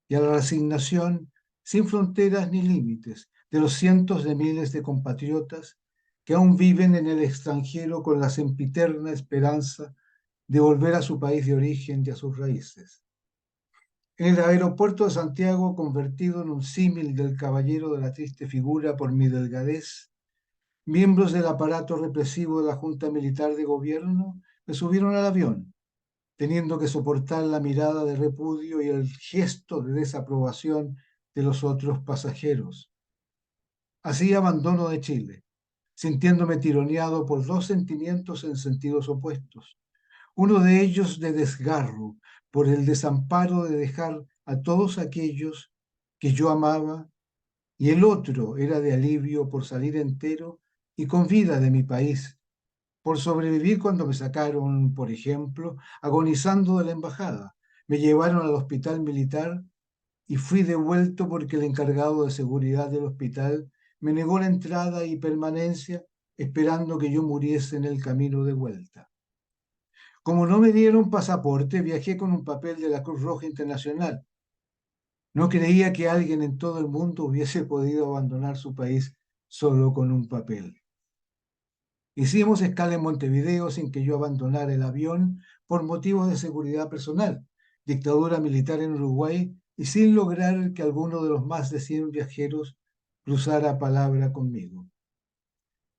y a la resignación sin fronteras ni límites de los cientos de miles de compatriotas que aún viven en el extranjero con la sempiterna esperanza de volver a su país de origen y a sus raíces. En el aeropuerto de Santiago, convertido en un símil del caballero de la triste figura por mi delgadez, miembros del aparato represivo de la Junta Militar de Gobierno me subieron al avión, teniendo que soportar la mirada de repudio y el gesto de desaprobación de los otros pasajeros. Así abandono de Chile, sintiéndome tironeado por dos sentimientos en sentidos opuestos. Uno de ellos de desgarro por el desamparo de dejar a todos aquellos que yo amaba, y el otro era de alivio por salir entero y con vida de mi país, por sobrevivir cuando me sacaron, por ejemplo, agonizando de la embajada. Me llevaron al hospital militar y fui devuelto porque el encargado de seguridad del hospital me negó la entrada y permanencia esperando que yo muriese en el camino de vuelta. Como no me dieron pasaporte, viajé con un papel de la Cruz Roja Internacional. No creía que alguien en todo el mundo hubiese podido abandonar su país solo con un papel. Hicimos escala en Montevideo sin que yo abandonara el avión por motivos de seguridad personal, dictadura militar en Uruguay y sin lograr que alguno de los más de 100 viajeros cruzara palabra conmigo.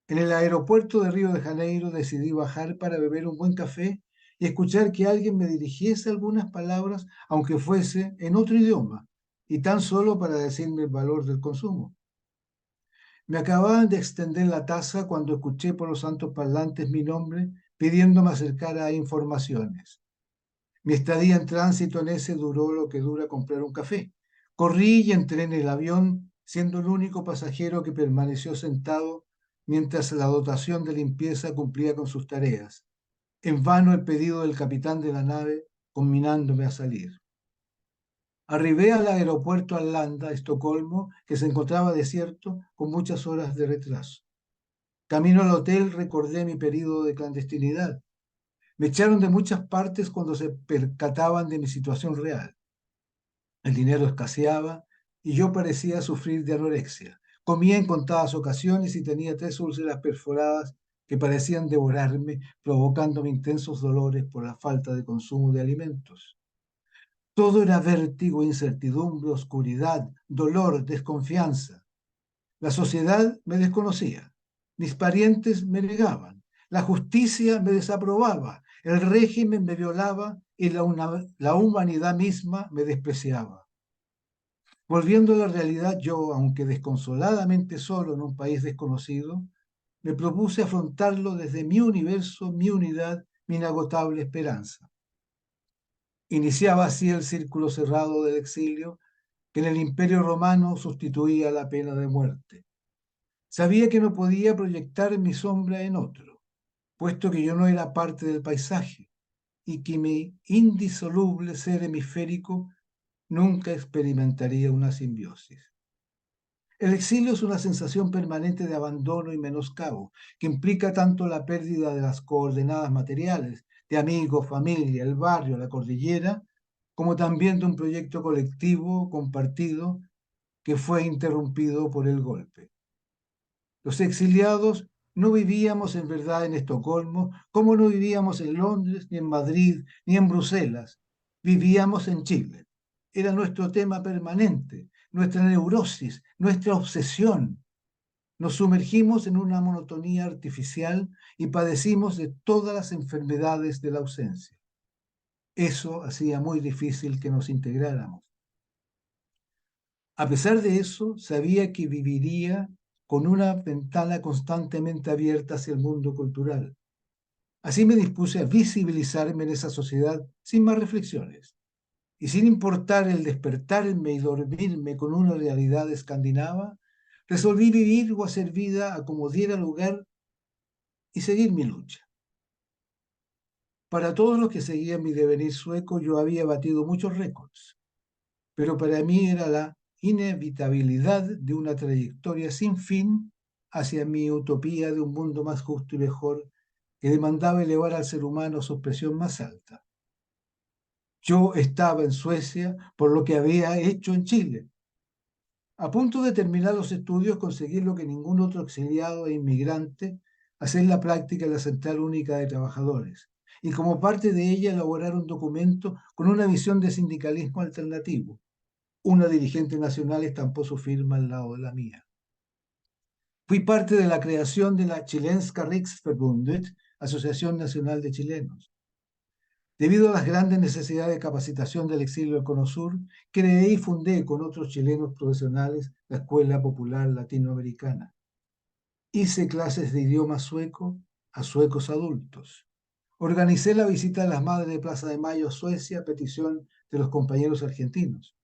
En el aeropuerto de Río de Janeiro decidí bajar para beber un buen café y escuchar que alguien me dirigiese algunas palabras, aunque fuese en otro idioma, y tan solo para decirme el valor del consumo. Me acababan de extender la taza cuando escuché por los santos parlantes mi nombre pidiéndome acercar a informaciones. Mi estadía en tránsito en ese duró lo que dura comprar un café. Corrí y entré en el avión, siendo el único pasajero que permaneció sentado mientras la dotación de limpieza cumplía con sus tareas. En vano el pedido del capitán de la nave, conminándome a salir. Arribé al aeropuerto Arlanda, Estocolmo, que se encontraba desierto con muchas horas de retraso. Camino al hotel recordé mi periodo de clandestinidad. Me echaron de muchas partes cuando se percataban de mi situación real. El dinero escaseaba y yo parecía sufrir de anorexia. Comía en contadas ocasiones y tenía 3 úlceras perforadas que parecían devorarme, provocándome intensos dolores por la falta de consumo de alimentos. Todo era vértigo, incertidumbre, oscuridad, dolor, desconfianza. La sociedad me desconocía, mis parientes me negaban, la justicia me desaprobaba, el régimen me violaba y la humanidad misma me despreciaba. Volviendo a la realidad, yo, aunque desconsoladamente solo en un país desconocido, me propuse afrontarlo desde mi universo, mi unidad, mi inagotable esperanza. Iniciaba así el círculo cerrado del exilio, que en el Imperio Romano sustituía la pena de muerte. Sabía que no podía proyectar mi sombra en otro, puesto que yo no era parte del paisaje y que mi indisoluble ser hemisférico nunca experimentaría una simbiosis. El exilio es una sensación permanente de abandono y menoscabo, que implica tanto la pérdida de las coordenadas materiales, de amigos, familia, el barrio, la cordillera, como también de un proyecto colectivo compartido que fue interrumpido por el golpe. Los exiliados no vivíamos en verdad en Estocolmo, como no vivíamos en Londres, ni en Madrid, ni en Bruselas. Vivíamos en Chile. Era nuestro tema permanente, nuestra neurosis, nuestra obsesión. Nos sumergimos en una monotonía artificial y padecimos de todas las enfermedades de la ausencia. Eso hacía muy difícil que nos integráramos. A pesar de eso, sabía que viviría con una ventana constantemente abierta hacia el mundo cultural. Así me dispuse a visibilizarme en esa sociedad sin más reflexiones. Y sin importar el despertarme y dormirme con una realidad escandinava, resolví vivir o hacer vida a como diera lugar y seguir mi lucha. Para todos los que seguían mi devenir sueco, yo había batido muchos récords, pero para mí era la inevitabilidad de una trayectoria sin fin hacia mi utopía de un mundo más justo y mejor que demandaba elevar al ser humano a su expresión más alta. Yo estaba en Suecia por lo que había hecho en Chile. A punto de terminar los estudios, conseguí lo que ningún otro exiliado e inmigrante, hacer la práctica en la Central Única de Trabajadores, y como parte de ella elaborar un documento con una visión de sindicalismo alternativo. Una dirigente nacional estampó su firma al lado de la mía. Fui parte de la creación de la Chilenska Riksförbundet, Asociación Nacional de Chilenos. Debido a las grandes necesidades de capacitación del exilio del Cono Sur, creé y fundé con otros chilenos profesionales la Escuela Popular Latinoamericana. Hice clases de idioma sueco a suecos adultos. Organicé la visita de las Madres de Plaza de Mayo a Suecia a petición de los compañeros argentinos.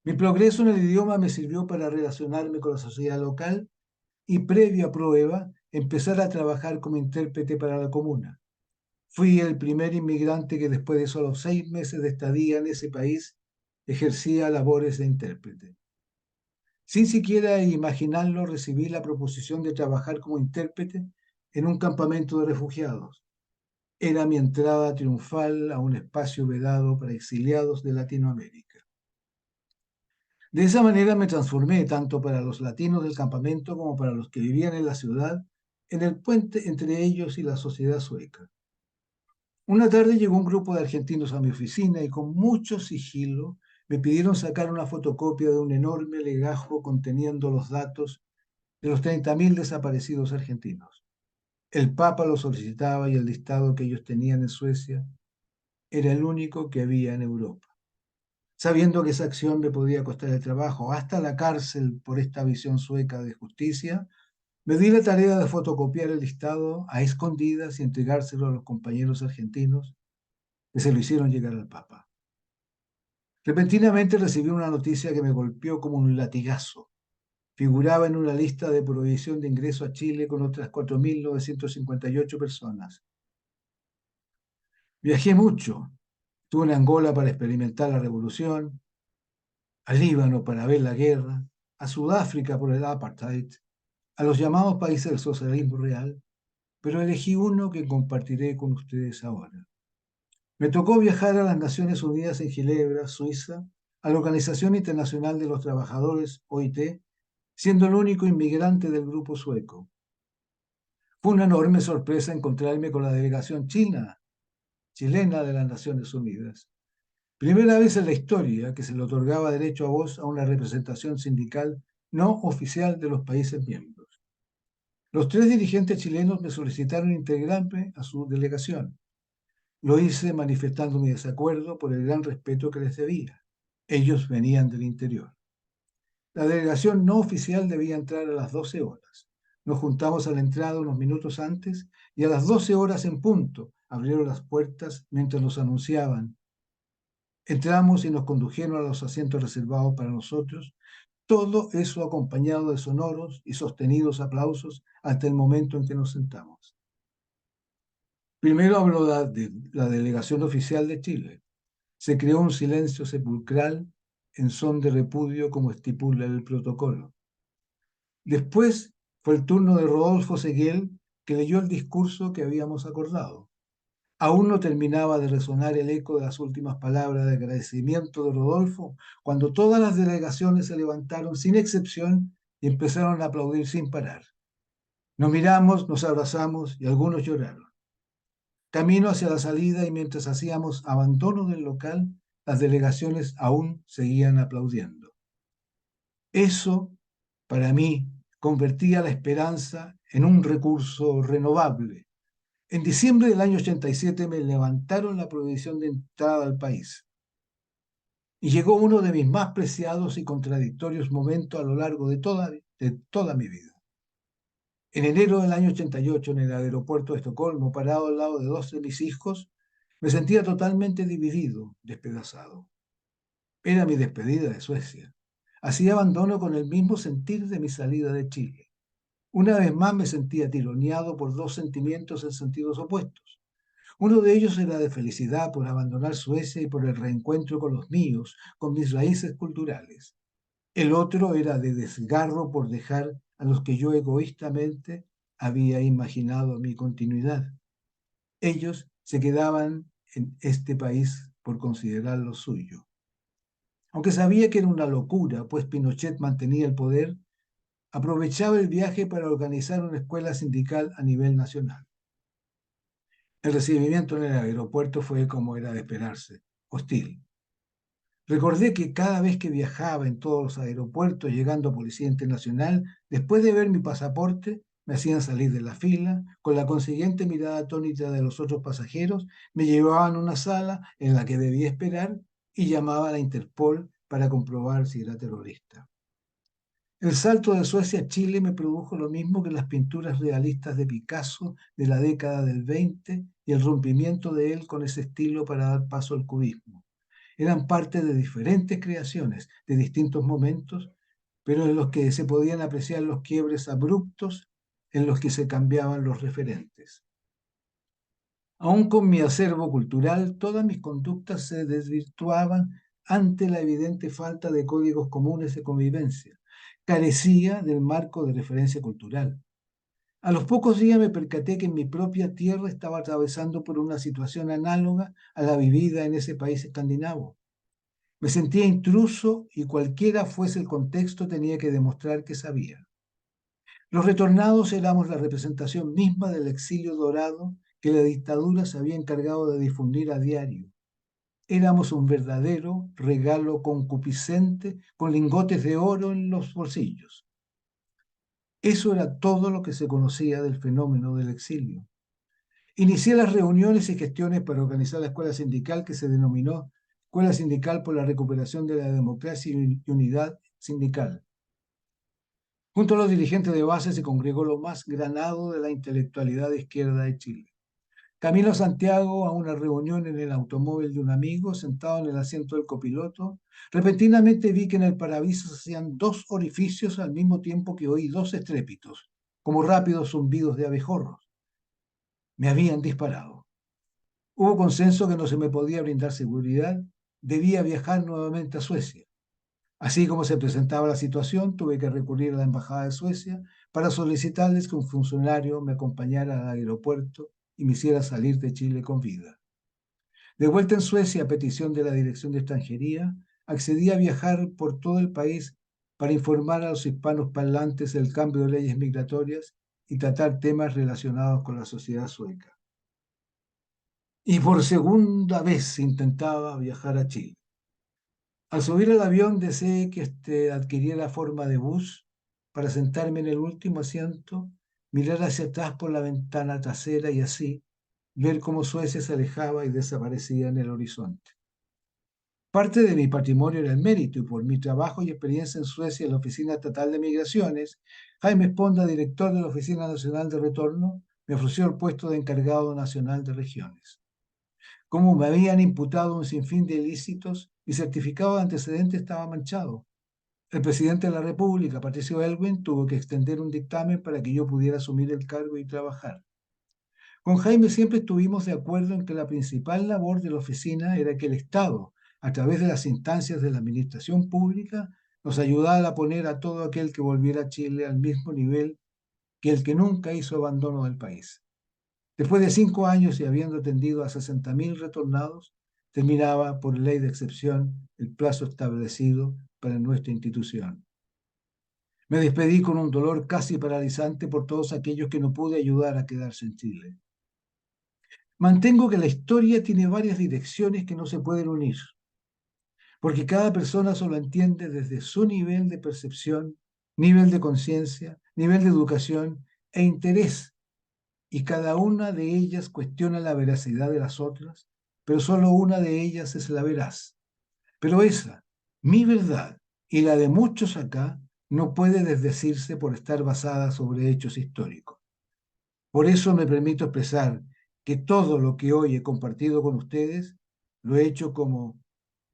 Mi progreso en el idioma me sirvió para relacionarme con la sociedad local y, previa prueba, empezar a trabajar como intérprete para la comuna. Fui el primer inmigrante que después de solo 6 meses de estadía en ese país ejercía labores de intérprete. Sin siquiera imaginarlo, recibí la proposición de trabajar como intérprete en un campamento de refugiados. Era mi entrada triunfal a un espacio vedado para exiliados de Latinoamérica. De esa manera me transformé, tanto para los latinos del campamento como para los que vivían en la ciudad, en el puente entre ellos y la sociedad sueca. Una tarde llegó un grupo de argentinos a mi oficina y con mucho sigilo me pidieron sacar una fotocopia de un enorme legajo conteniendo los datos de los 30.000 desaparecidos argentinos. El Papa lo solicitaba y el listado que ellos tenían en Suecia era el único que había en Europa. Sabiendo que esa acción me podía costar el trabajo, hasta la cárcel por esta visión sueca de justicia, me di la tarea de fotocopiar el listado a escondidas y entregárselo a los compañeros argentinos que se lo hicieron llegar al Papa. Repentinamente recibí una noticia que me golpeó como un latigazo. Figuraba en una lista de prohibición de ingreso a Chile con otras 4.958 personas. Viajé mucho. Estuve en Angola para experimentar la revolución, al Líbano para ver la guerra, a Sudáfrica por el apartheid, a los llamados países del socialismo real, pero elegí uno que compartiré con ustedes ahora. Me tocó viajar a las Naciones Unidas en Ginebra, Suiza, a la Organización Internacional de los Trabajadores, OIT, siendo el único inmigrante del grupo sueco. Fue una enorme sorpresa encontrarme con la delegación chilena de las Naciones Unidas. Primera vez en la historia que se le otorgaba derecho a voz a una representación sindical no oficial de los países miembros. Los 3 dirigentes chilenos me solicitaron integrarme a su delegación. Lo hice manifestando mi desacuerdo por el gran respeto que les debía. Ellos venían del interior. La delegación no oficial debía entrar a las 12 horas. Nos juntamos a la entrada unos minutos antes y a las 12 horas en punto abrieron las puertas mientras nos anunciaban: Entramos y nos condujeron a los asientos reservados para nosotros, todo eso acompañado de sonoros y sostenidos aplausos hasta el momento en que nos sentamos. Primero habló de la delegación oficial de Chile. Se creó un silencio sepulcral en son de repudio como estipula el protocolo. Después fue el turno de Rodolfo Seguel, que leyó el discurso que habíamos acordado. Aún no terminaba de resonar el eco de las últimas palabras de agradecimiento de Rodolfo, cuando todas las delegaciones se levantaron sin excepción y empezaron a aplaudir sin parar. Nos miramos, nos abrazamos y algunos lloraron. Camino hacia la salida y mientras hacíamos abandono del local, las delegaciones aún seguían aplaudiendo. Eso, para mí, convertía la esperanza en un recurso renovable. En diciembre del año 87 me levantaron la prohibición de entrada al país. Y llegó uno de mis más preciados y contradictorios momentos a lo largo de toda mi vida. En enero del año 88, en el aeropuerto de Estocolmo, parado al lado de dos de mis hijos, me sentía totalmente dividido, despedazado. Era mi despedida de Suecia. Así abandono con el mismo sentir de mi salida de Chile. Una vez más me sentía tironeado por dos sentimientos en sentidos opuestos. Uno de ellos era de felicidad por abandonar Suecia y por el reencuentro con los míos, con mis raíces culturales. El otro era de desgarro por dejar a los que yo egoístamente había imaginado mi continuidad. Ellos se quedaban en este país por considerarlo suyo. Aunque sabía que era una locura, pues Pinochet mantenía el poder, aprovechaba el viaje para organizar una escuela sindical a nivel nacional. El recibimiento en el aeropuerto fue como era de esperarse, hostil. Recordé que cada vez que viajaba en todos los aeropuertos llegando a Policía Internacional, después de ver mi pasaporte, me hacían salir de la fila, con la consiguiente mirada atónita de los otros pasajeros, me llevaban a una sala en la que debía esperar y llamaba a la Interpol para comprobar si era terrorista. El salto de Suecia a Chile me produjo lo mismo que las pinturas realistas de Picasso de la década del 20 y el rompimiento de él con ese estilo para dar paso al cubismo. Eran parte de diferentes creaciones, de distintos momentos, pero en los que se podían apreciar los quiebres abruptos en los que se cambiaban los referentes. Aún con mi acervo cultural, todas mis conductas se desvirtuaban ante la evidente falta de códigos comunes de convivencia. Carecía del marco de referencia cultural. A los pocos días me percaté que en mi propia tierra estaba atravesando por una situación análoga a la vivida en ese país escandinavo. Me sentía intruso y cualquiera fuese el contexto tenía que demostrar que sabía. Los retornados éramos la representación misma del exilio dorado que la dictadura se había encargado de difundir a diario. Éramos un verdadero regalo concupiscente con lingotes de oro en los bolsillos. Eso era todo lo que se conocía del fenómeno del exilio. Inicié las reuniones y gestiones para organizar la escuela sindical que se denominó Escuela Sindical por la Recuperación de la Democracia y Unidad Sindical. Junto a los dirigentes de base se congregó lo más granado de la intelectualidad de izquierda de Chile. Camino a Santiago a una reunión en el automóvil de un amigo, sentado en el asiento del copiloto, repentinamente vi que en el parabrisas hacían dos orificios al mismo tiempo que oí dos estrépitos, como rápidos zumbidos de abejorros. Me habían disparado. Hubo consenso que no se me podía brindar seguridad, debía viajar nuevamente a Suecia. Así como se presentaba la situación, tuve que recurrir a la Embajada de Suecia para solicitarles que un funcionario me acompañara al aeropuerto y me hiciera salir de Chile con vida. De vuelta en Suecia, a petición de la Dirección de Extranjería, accedí a viajar por todo el país para informar a los hispanos parlantes del cambio de leyes migratorias y tratar temas relacionados con la sociedad sueca. Y por segunda vez intentaba viajar a Chile. Al subir al avión deseé que adquiriera forma de bus para sentarme en el último asiento, mirar hacia atrás por la ventana trasera y así ver cómo Suecia se alejaba y desaparecía en el horizonte. Parte de mi patrimonio era el mérito y por mi trabajo y experiencia en Suecia en la Oficina Estatal de Migraciones, Jaime Esponda, director de la Oficina Nacional de Retorno, me ofreció el puesto de encargado nacional de regiones. cómo me habían imputado un sinfín de ilícitos, mi certificado de antecedentes estaba manchado. El presidente de la República, Patricio Aylwin, tuvo que extender un dictamen para que yo pudiera asumir el cargo y trabajar. Con Jaime siempre estuvimos de acuerdo en que la principal labor de la oficina era que el Estado, a través de las instancias de la administración pública, nos ayudara a poner a todo aquel que volviera a Chile al mismo nivel que el que nunca hizo abandono del país. Después de 5 años y habiendo atendido a 60.000 retornados, terminaba por ley de excepción el plazo establecido para nuestra institución. Me despedí con un dolor casi paralizante por todos aquellos que no pude ayudar a quedarse en Chile. Mantengo que la historia tiene varias direcciones que no se pueden unir, porque cada persona solo entiende desde su nivel de percepción, nivel de conciencia, nivel de educación e interés, y cada una de ellas cuestiona la veracidad de las otras, pero solo una de ellas es la veraz. Pero esa, mi verdad y la de muchos acá, no puede desdecirse por estar basada sobre hechos históricos. Por eso me permito expresar que todo lo que hoy he compartido con ustedes lo he hecho como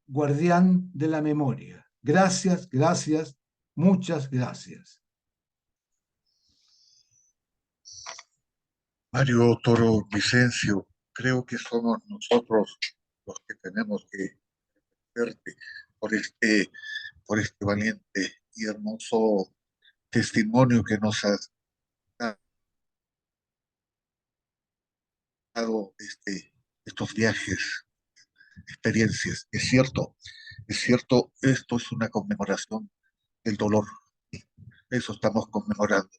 guardián de la memoria. Gracias, gracias, muchas gracias. Mario Toro Vicencio, creo que somos nosotros los que tenemos que verte por este valiente y hermoso testimonio que nos has dado estos viajes, experiencias. Es cierto, esto es una conmemoración del dolor. Eso estamos conmemorando.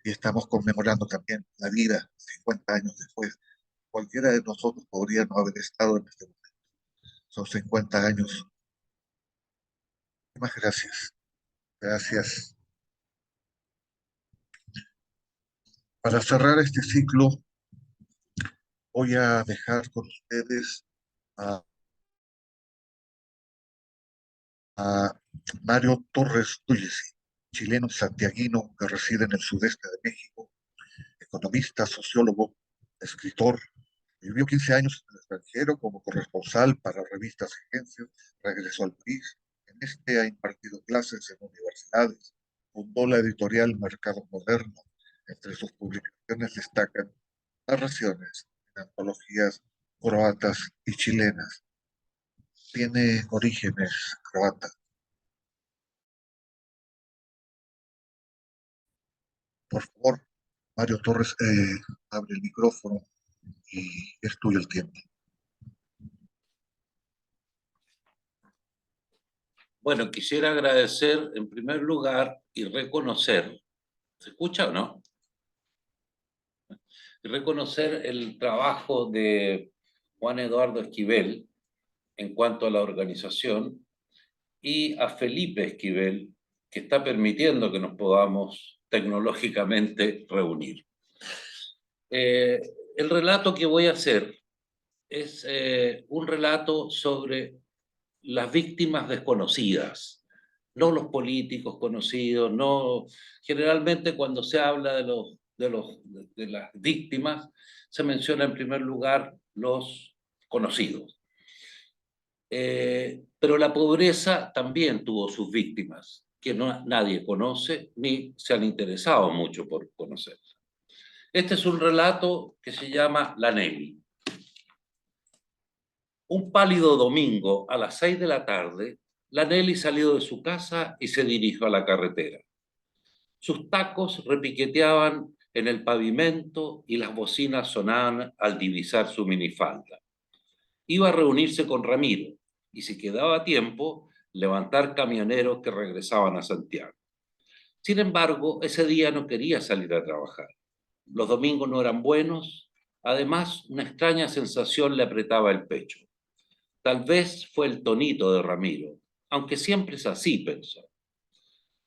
Y estamos conmemorando también la vida 50 años después. Cualquiera de nosotros podría no haber estado en este momento. Son 50 años. Muchas gracias. Gracias. Para cerrar este ciclo, voy a dejar con ustedes a Mario Torres Tullesi, chileno santiaguino que reside en el sudeste de México, economista, sociólogo, escritor. Vivió 15 años en el extranjero como corresponsal para revistas y agencias, regresó al país. En este ha impartido clases en universidades, fundó la editorial Mercado Moderno. Entre sus publicaciones destacan narraciones en antologías croatas y chilenas. Tiene orígenes croatas. Por favor, Mario Torres, abre el micrófono y es tuyo el tiempo. Bueno, quisiera agradecer en primer lugar y reconocer, ¿se escucha o no? Y reconocer el trabajo de Juan Eduardo Esquivel en cuanto a la organización y a Felipe Esquivel, que está permitiendo que nos podamos tecnológicamente reunir. El relato que voy a hacer es un relato sobre las víctimas desconocidas, no los políticos conocidos, no, generalmente cuando se habla de las víctimas, se menciona en primer lugar los conocidos. Pero la pobreza también tuvo sus víctimas, que nadie conoce ni se han interesado mucho por conocerlas. Este es un relato que se llama La Nelly. Un pálido domingo a las 6 de la tarde, la Nelly salió de su casa y se dirigió a la carretera. Sus tacos repiqueteaban en el pavimento y las bocinas sonaban al divisar su minifalda. Iba a reunirse con Ramiro y, si quedaba tiempo, levantar camioneros que regresaban a Santiago. Sin embargo, ese día no quería salir a trabajar. Los domingos no eran buenos. Además, una extraña sensación le apretaba el pecho. Tal vez fue el tonito de Ramiro, aunque siempre es así, pensó.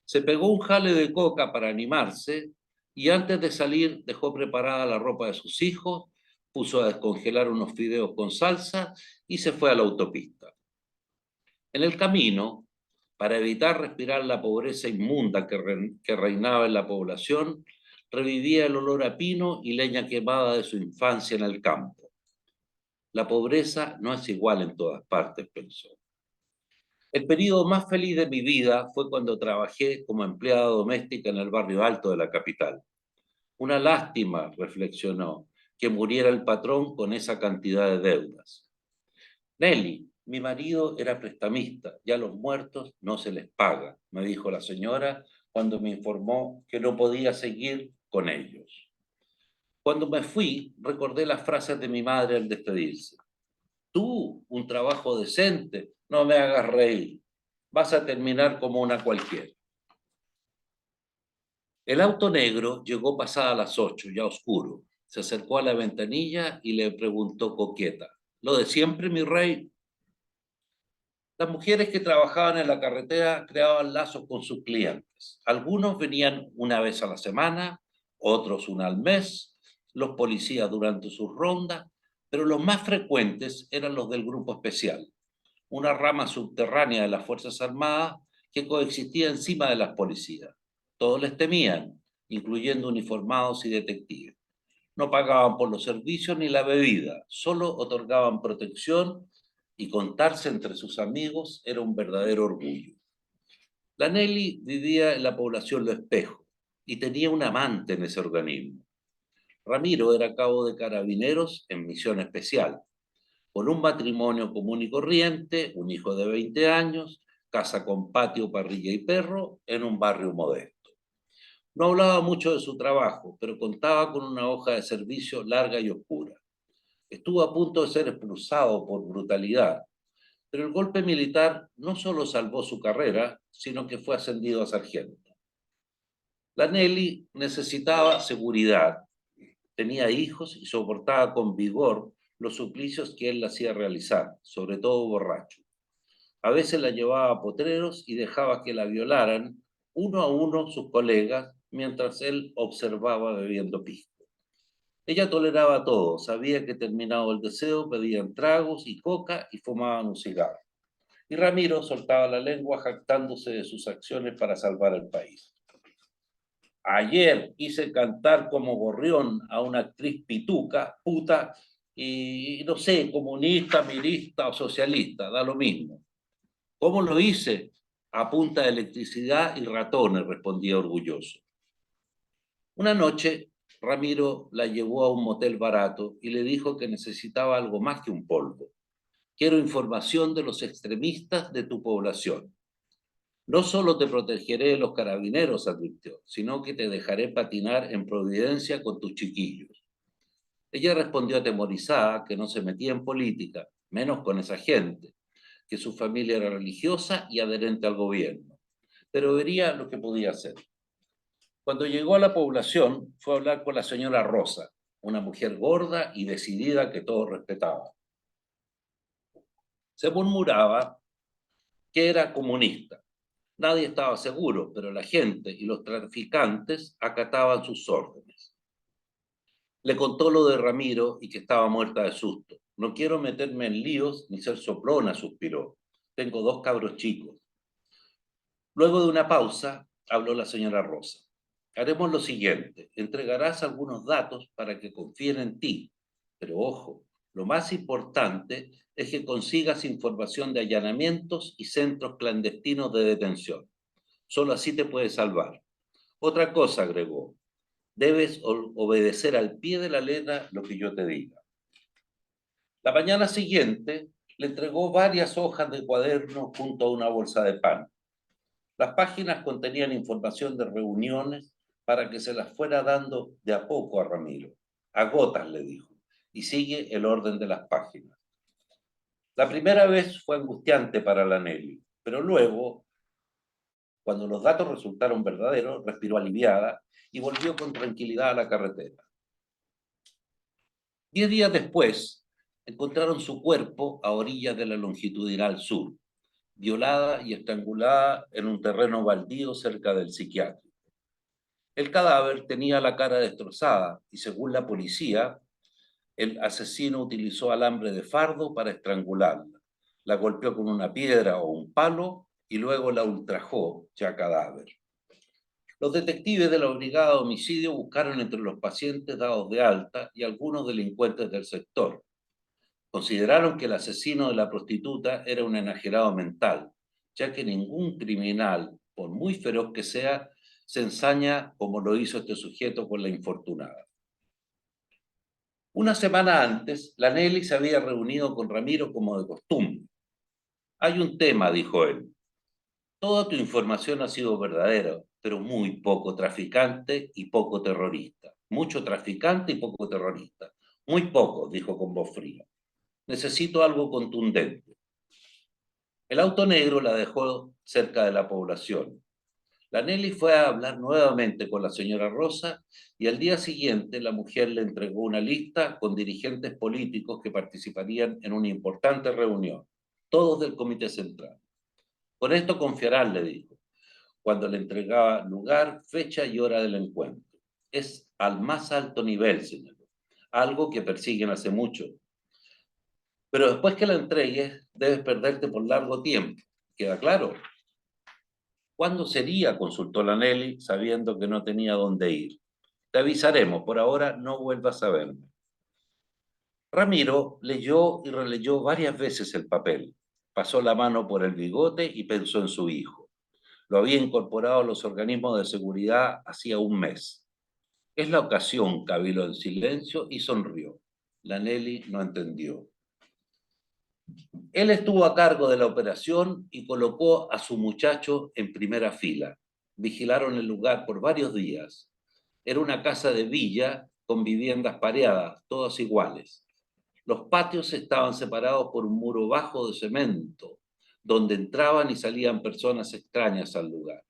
Se pegó un jale de coca para animarse y antes de salir dejó preparada la ropa de sus hijos, puso a descongelar unos fideos con salsa y se fue a la autopista. En el camino, para evitar respirar la pobreza inmunda que reinaba en la población, revivía el olor a pino y leña quemada de su infancia en el campo. La pobreza no es igual en todas partes, pensó. El periodo más feliz de mi vida fue cuando trabajé como empleada doméstica en el barrio alto de la capital. Una lástima, reflexionó, que muriera el patrón con esa cantidad de deudas. Nelly, mi marido era prestamista y a los muertos no se les paga, me dijo la señora cuando me informó que no podía seguir con ellos. Cuando me fui, recordé las frases de mi madre al despedirse. Tú, un trabajo decente, no me hagas reír. Vas a terminar como una cualquiera. El auto negro llegó pasada las 8, ya oscuro. Se acercó a la ventanilla y le preguntó coqueta, ¿lo de siempre, mi rey? Las mujeres que trabajaban en la carretera creaban lazos con sus clientes. Algunos venían una vez a la semana, otros una al mes, los policías durante sus rondas, pero los más frecuentes eran los del grupo especial, una rama subterránea de las Fuerzas Armadas que coexistía encima de las policías. Todos les temían, incluyendo uniformados y detectives. No pagaban por los servicios ni la bebida, solo otorgaban protección y contarse entre sus amigos era un verdadero orgullo. La Nelly vivía en la población Lo Espejo y tenía un amante en ese organismo. Ramiro era cabo de carabineros en misión especial, con un matrimonio común y corriente, un hijo de 20 años, casa con patio, parrilla y perro, en un barrio modesto. No hablaba mucho de su trabajo, pero contaba con una hoja de servicio larga y oscura. Estuvo a punto de ser expulsado por brutalidad, pero el golpe militar no solo salvó su carrera, sino que fue ascendido a sargento. La Nelly necesitaba seguridad, tenía hijos y soportaba con vigor los suplicios que él le hacía realizar, sobre todo borracho. A veces la llevaba a potreros y dejaba que la violaran uno a uno sus colegas mientras él observaba bebiendo pisco. Ella toleraba todo, sabía que terminado el deseo pedían tragos y coca y fumaban un cigarro. Y Ramiro soltaba la lengua jactándose de sus acciones para salvar el país. Ayer hice cantar como gorrión a una actriz pituca, puta, y no sé, comunista, mirista o socialista, da lo mismo. ¿Cómo lo hice? A punta de electricidad y ratones, respondía orgulloso. Una noche, Ramiro la llevó a un motel barato y le dijo que necesitaba algo más que un polvo. Quiero información de los extremistas de tu población. No solo te protegeré de los carabineros, advirtió, sino que te dejaré patinar en Providencia con tus chiquillos. Ella respondió atemorizada que no se metía en política, menos con esa gente, que su familia era religiosa y adherente al gobierno, pero vería lo que podía hacer. Cuando llegó a la población, fue a hablar con la señora Rosa, una mujer gorda y decidida que todos respetaban. Se murmuraba que era comunista. Nadie estaba seguro, pero la gente y los traficantes acataban sus órdenes. Le contó lo de Ramiro y que estaba muerta de susto. No quiero meterme en líos ni ser soplona, suspiró. Tengo 2 cabros chicos. Luego de una pausa, habló la señora Rosa. Haremos lo siguiente, entregarás algunos datos para que confíen en ti, pero ojo, lo más importante es que consigas información de allanamientos y centros clandestinos de detención. Solo así te puedes salvar. Otra cosa, agregó, debes obedecer al pie de la letra lo que yo te diga. La mañana siguiente le entregó varias hojas de cuaderno junto a una bolsa de pan. Las páginas contenían información de reuniones para que se las fuera dando de a poco a Ramiro. A gotas, le dijo, y sigue el orden de las páginas. La primera vez fue angustiante para la Nelly, pero luego, cuando los datos resultaron verdaderos, respiró aliviada y volvió con tranquilidad a la carretera. 10 días después, encontraron su cuerpo a orillas de la longitudinal sur, violada y estrangulada en un terreno baldío cerca del psiquiátrico. El cadáver tenía la cara destrozada y, según la policía, el asesino utilizó alambre de fardo para estrangularla. La golpeó con una piedra o un palo y luego la ultrajó ya cadáver. Los detectives de la Brigada de Homicidio buscaron entre los pacientes dados de alta y algunos delincuentes del sector. Consideraron que el asesino de la prostituta era un enajenado mental, ya que ningún criminal, por muy feroz que sea, se ensaña como lo hizo este sujeto con la infortunada. Una semana antes, la Nelly se había reunido con Ramiro como de costumbre. Hay un tema, dijo él. Toda tu información ha sido verdadera, pero muy poco traficante y poco terrorista. Mucho traficante y poco terrorista. Muy poco, dijo con voz fría. Necesito algo contundente. El auto negro la dejó cerca de la población. La Nelly fue a hablar nuevamente con la señora Rosa y al día siguiente la mujer le entregó una lista con dirigentes políticos que participarían en una importante reunión, todos del Comité Central. Con esto confiarán, le dijo, cuando le entregaba lugar, fecha y hora del encuentro. Es al más alto nivel, señor, algo que persiguen hace mucho. Pero después que la entregues, debes perderte por largo tiempo. ¿Queda claro? ¿Cuándo sería? Consultó la Nelly, sabiendo que no tenía dónde ir. Te avisaremos, por ahora no vuelvas a verme. Ramiro leyó y releyó varias veces el papel. Pasó la mano por el bigote y pensó en su hijo. Lo había incorporado a los organismos de seguridad hacía un mes. Es la ocasión, caviló en silencio y sonrió. La Nelly no entendió. Él estuvo a cargo de la operación y colocó a su muchacho en primera fila. Vigilaron el lugar por varios días. Era una casa de villa con viviendas pareadas, todas iguales. Los patios estaban separados por un muro bajo de cemento, donde entraban y salían personas extrañas al lugar.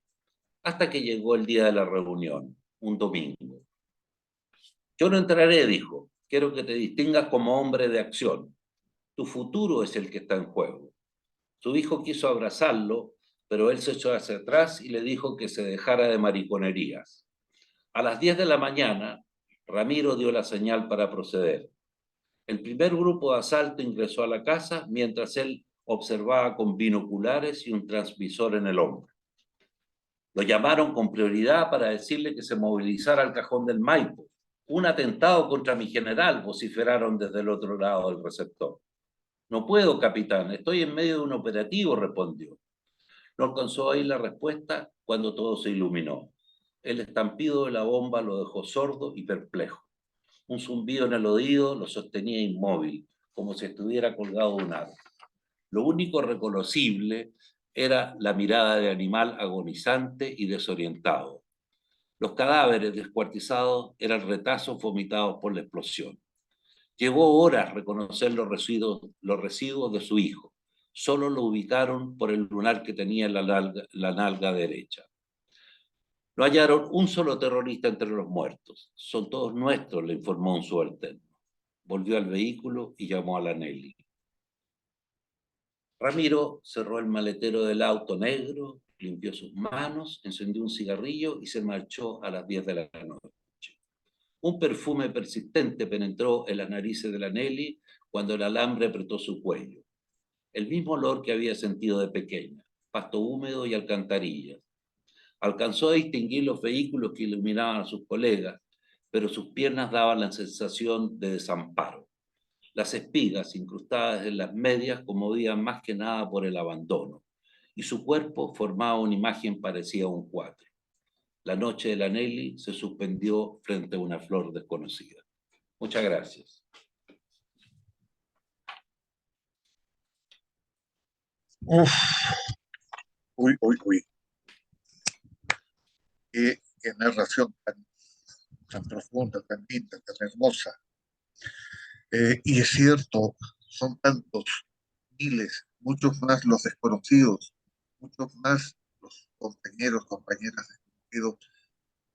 Hasta que llegó el día de la reunión, un domingo. Yo no entraré, dijo. Quiero que te distingas como hombre de acción. Tu futuro es el que está en juego. Su hijo quiso abrazarlo, pero él se echó hacia atrás y le dijo que se dejara de mariconerías. A las 10 de la mañana, Ramiro dio la señal para proceder. El primer grupo de asalto ingresó a la casa mientras él observaba con binoculares y un transmisor en el hombro. Lo llamaron con prioridad para decirle que se movilizara al cajón del Maipo. Un atentado contra mi general, vociferaron desde el otro lado del receptor. No puedo, capitán, estoy en medio de un operativo, respondió. No alcanzó a oír la respuesta cuando todo se iluminó. El estampido de la bomba lo dejó sordo y perplejo. Un zumbido en el oído lo sostenía inmóvil, como si estuviera colgado de un árbol. Lo único reconocible era la mirada de animal agonizante y desorientado. Los cadáveres descuartizados eran retazos vomitados por la explosión. Llevó horas reconocer los residuos de su hijo. Solo lo ubicaron por el lunar que tenía en la nalga derecha. No hallaron un solo terrorista entre los muertos. Son todos nuestros, le informó un subalterno. Volvió al vehículo y llamó a la Nelly. Ramiro cerró el maletero del auto negro, limpió sus manos, encendió un cigarrillo y se marchó a las 10 de la noche. Un perfume persistente penetró en las narices de la Nelly cuando el alambre apretó su cuello. El mismo olor que había sentido de pequeña, pasto húmedo y alcantarillas. Alcanzó a distinguir los vehículos que iluminaban a sus colegas, pero sus piernas daban la sensación de desamparo. Las espigas incrustadas en las medias conmovían más que nada por el abandono, y su cuerpo formaba una imagen parecida a un cuadro. La noche de la Nelly se suspendió frente a una flor desconocida. Muchas gracias. Uf, uy. Qué narración tan profunda, tan linda, tan hermosa. Y es cierto, son tantos miles, muchos más los desconocidos, muchos más los compañeros, compañeras desconocidos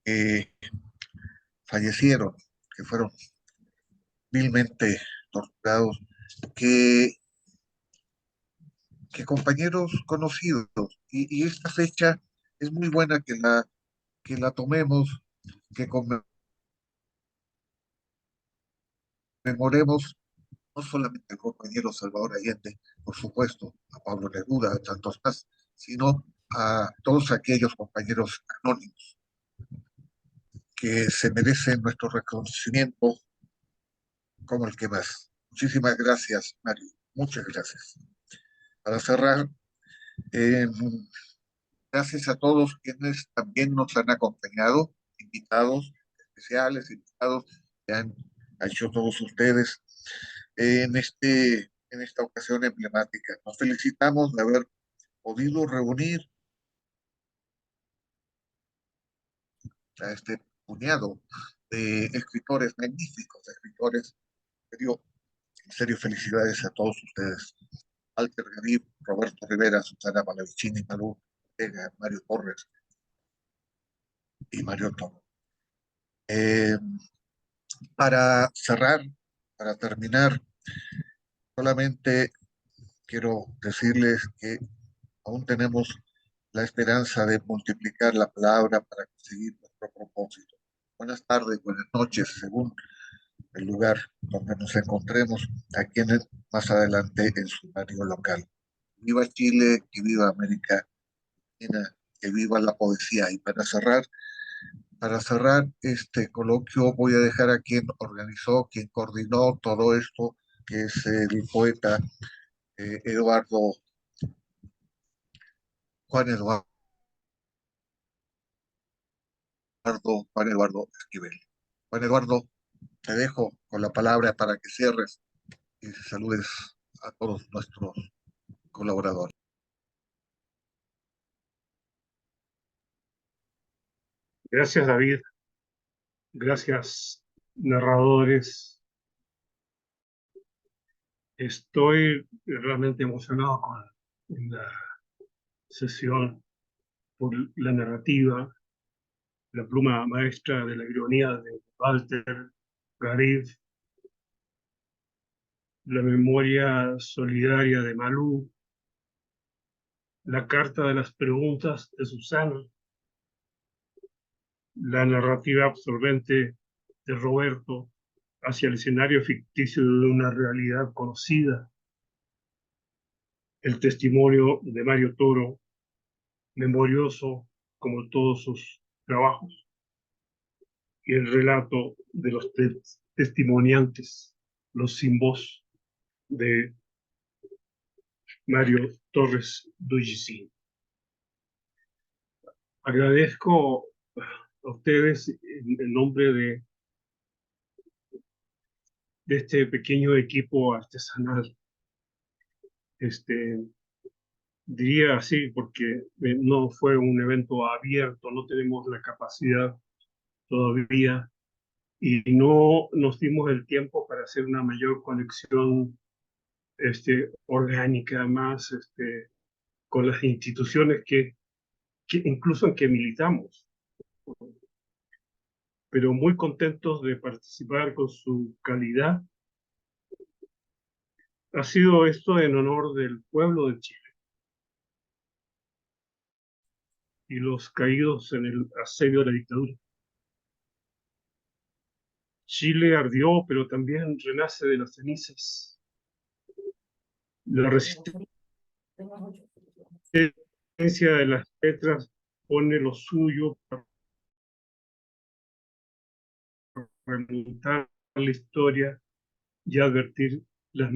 que fallecieron, que fueron vilmente torturados, que, que compañeros conocidos. Y esta fecha es muy buena que la tomemos, que conmemoremos no solamente al compañero Salvador Allende, por supuesto, a Pablo Neruda, a tantos más, sino a todos aquellos compañeros anónimos que se merecen nuestro reconocimiento como el que más. Muchísimas gracias, Mario. Muchas gracias. Para cerrar, eh, gracias a todos quienes también nos han acompañado, invitados especiales, invitados que han hecho todos ustedes en esta ocasión emblemática. Nos felicitamos de haber podido reunir a este puñado de escritores, magníficos escritores. En serio, felicidades a todos ustedes. Walter Garib, Roberto Rivera, Susana Palavicini, Malú Ortega, Mario Torres y Mario Toro. Para cerrar, para terminar, solamente quiero decirles que aún tenemos la esperanza de multiplicar la palabra para conseguir nuestro propósito. Buenas tardes, buenas noches, según el lugar donde nos encontremos, aquí más adelante en su barrio local. Viva Chile, que viva América Latina, que viva la poesía. Y para cerrar este coloquio voy a dejar a quien organizó, quien coordinó todo esto, que es el poeta Eduardo, Juan Eduardo, Juan Eduardo Esquivel. Juan Eduardo, te dejo con la palabra para que cierres y saludes a todos nuestros colaboradores. Gracias, David. Gracias, narradores. Estoy realmente emocionado con la sesión por la narrativa, la pluma maestra de la ironía de Walter Garib, la memoria solidaria de Malú, la carta de las preguntas de Susana, la narrativa absorbente de Roberto hacia el escenario ficticio de una realidad conocida, el testimonio de Mario Toro, memorioso como todos sus trabajos, y el relato de los testimoniantes, los sin voz de Mario Torres Dullicín. Agradezco a ustedes en nombre de este pequeño equipo artesanal. Diría así porque no fue un evento abierto, no tenemos la capacidad todavía y no nos dimos el tiempo para hacer una mayor conexión orgánica más con las instituciones que incluso en que militamos, pero muy contentos de participar con su calidad. Ha sido esto en honor del pueblo de Chile y los caídos en el asedio de la dictadura. Chile ardió, pero también renace de las cenizas. La resistencia de las letras pone lo suyo para remontar la historia y advertir a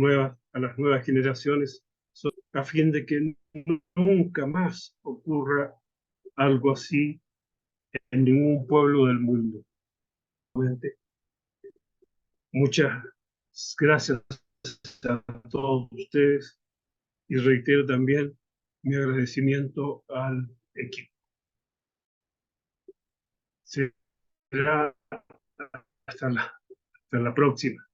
las nuevas generaciones a fin de que nunca más ocurra algo así en ningún pueblo del mundo. Muchas gracias a todos ustedes y reitero también mi agradecimiento al equipo. Será hasta la próxima.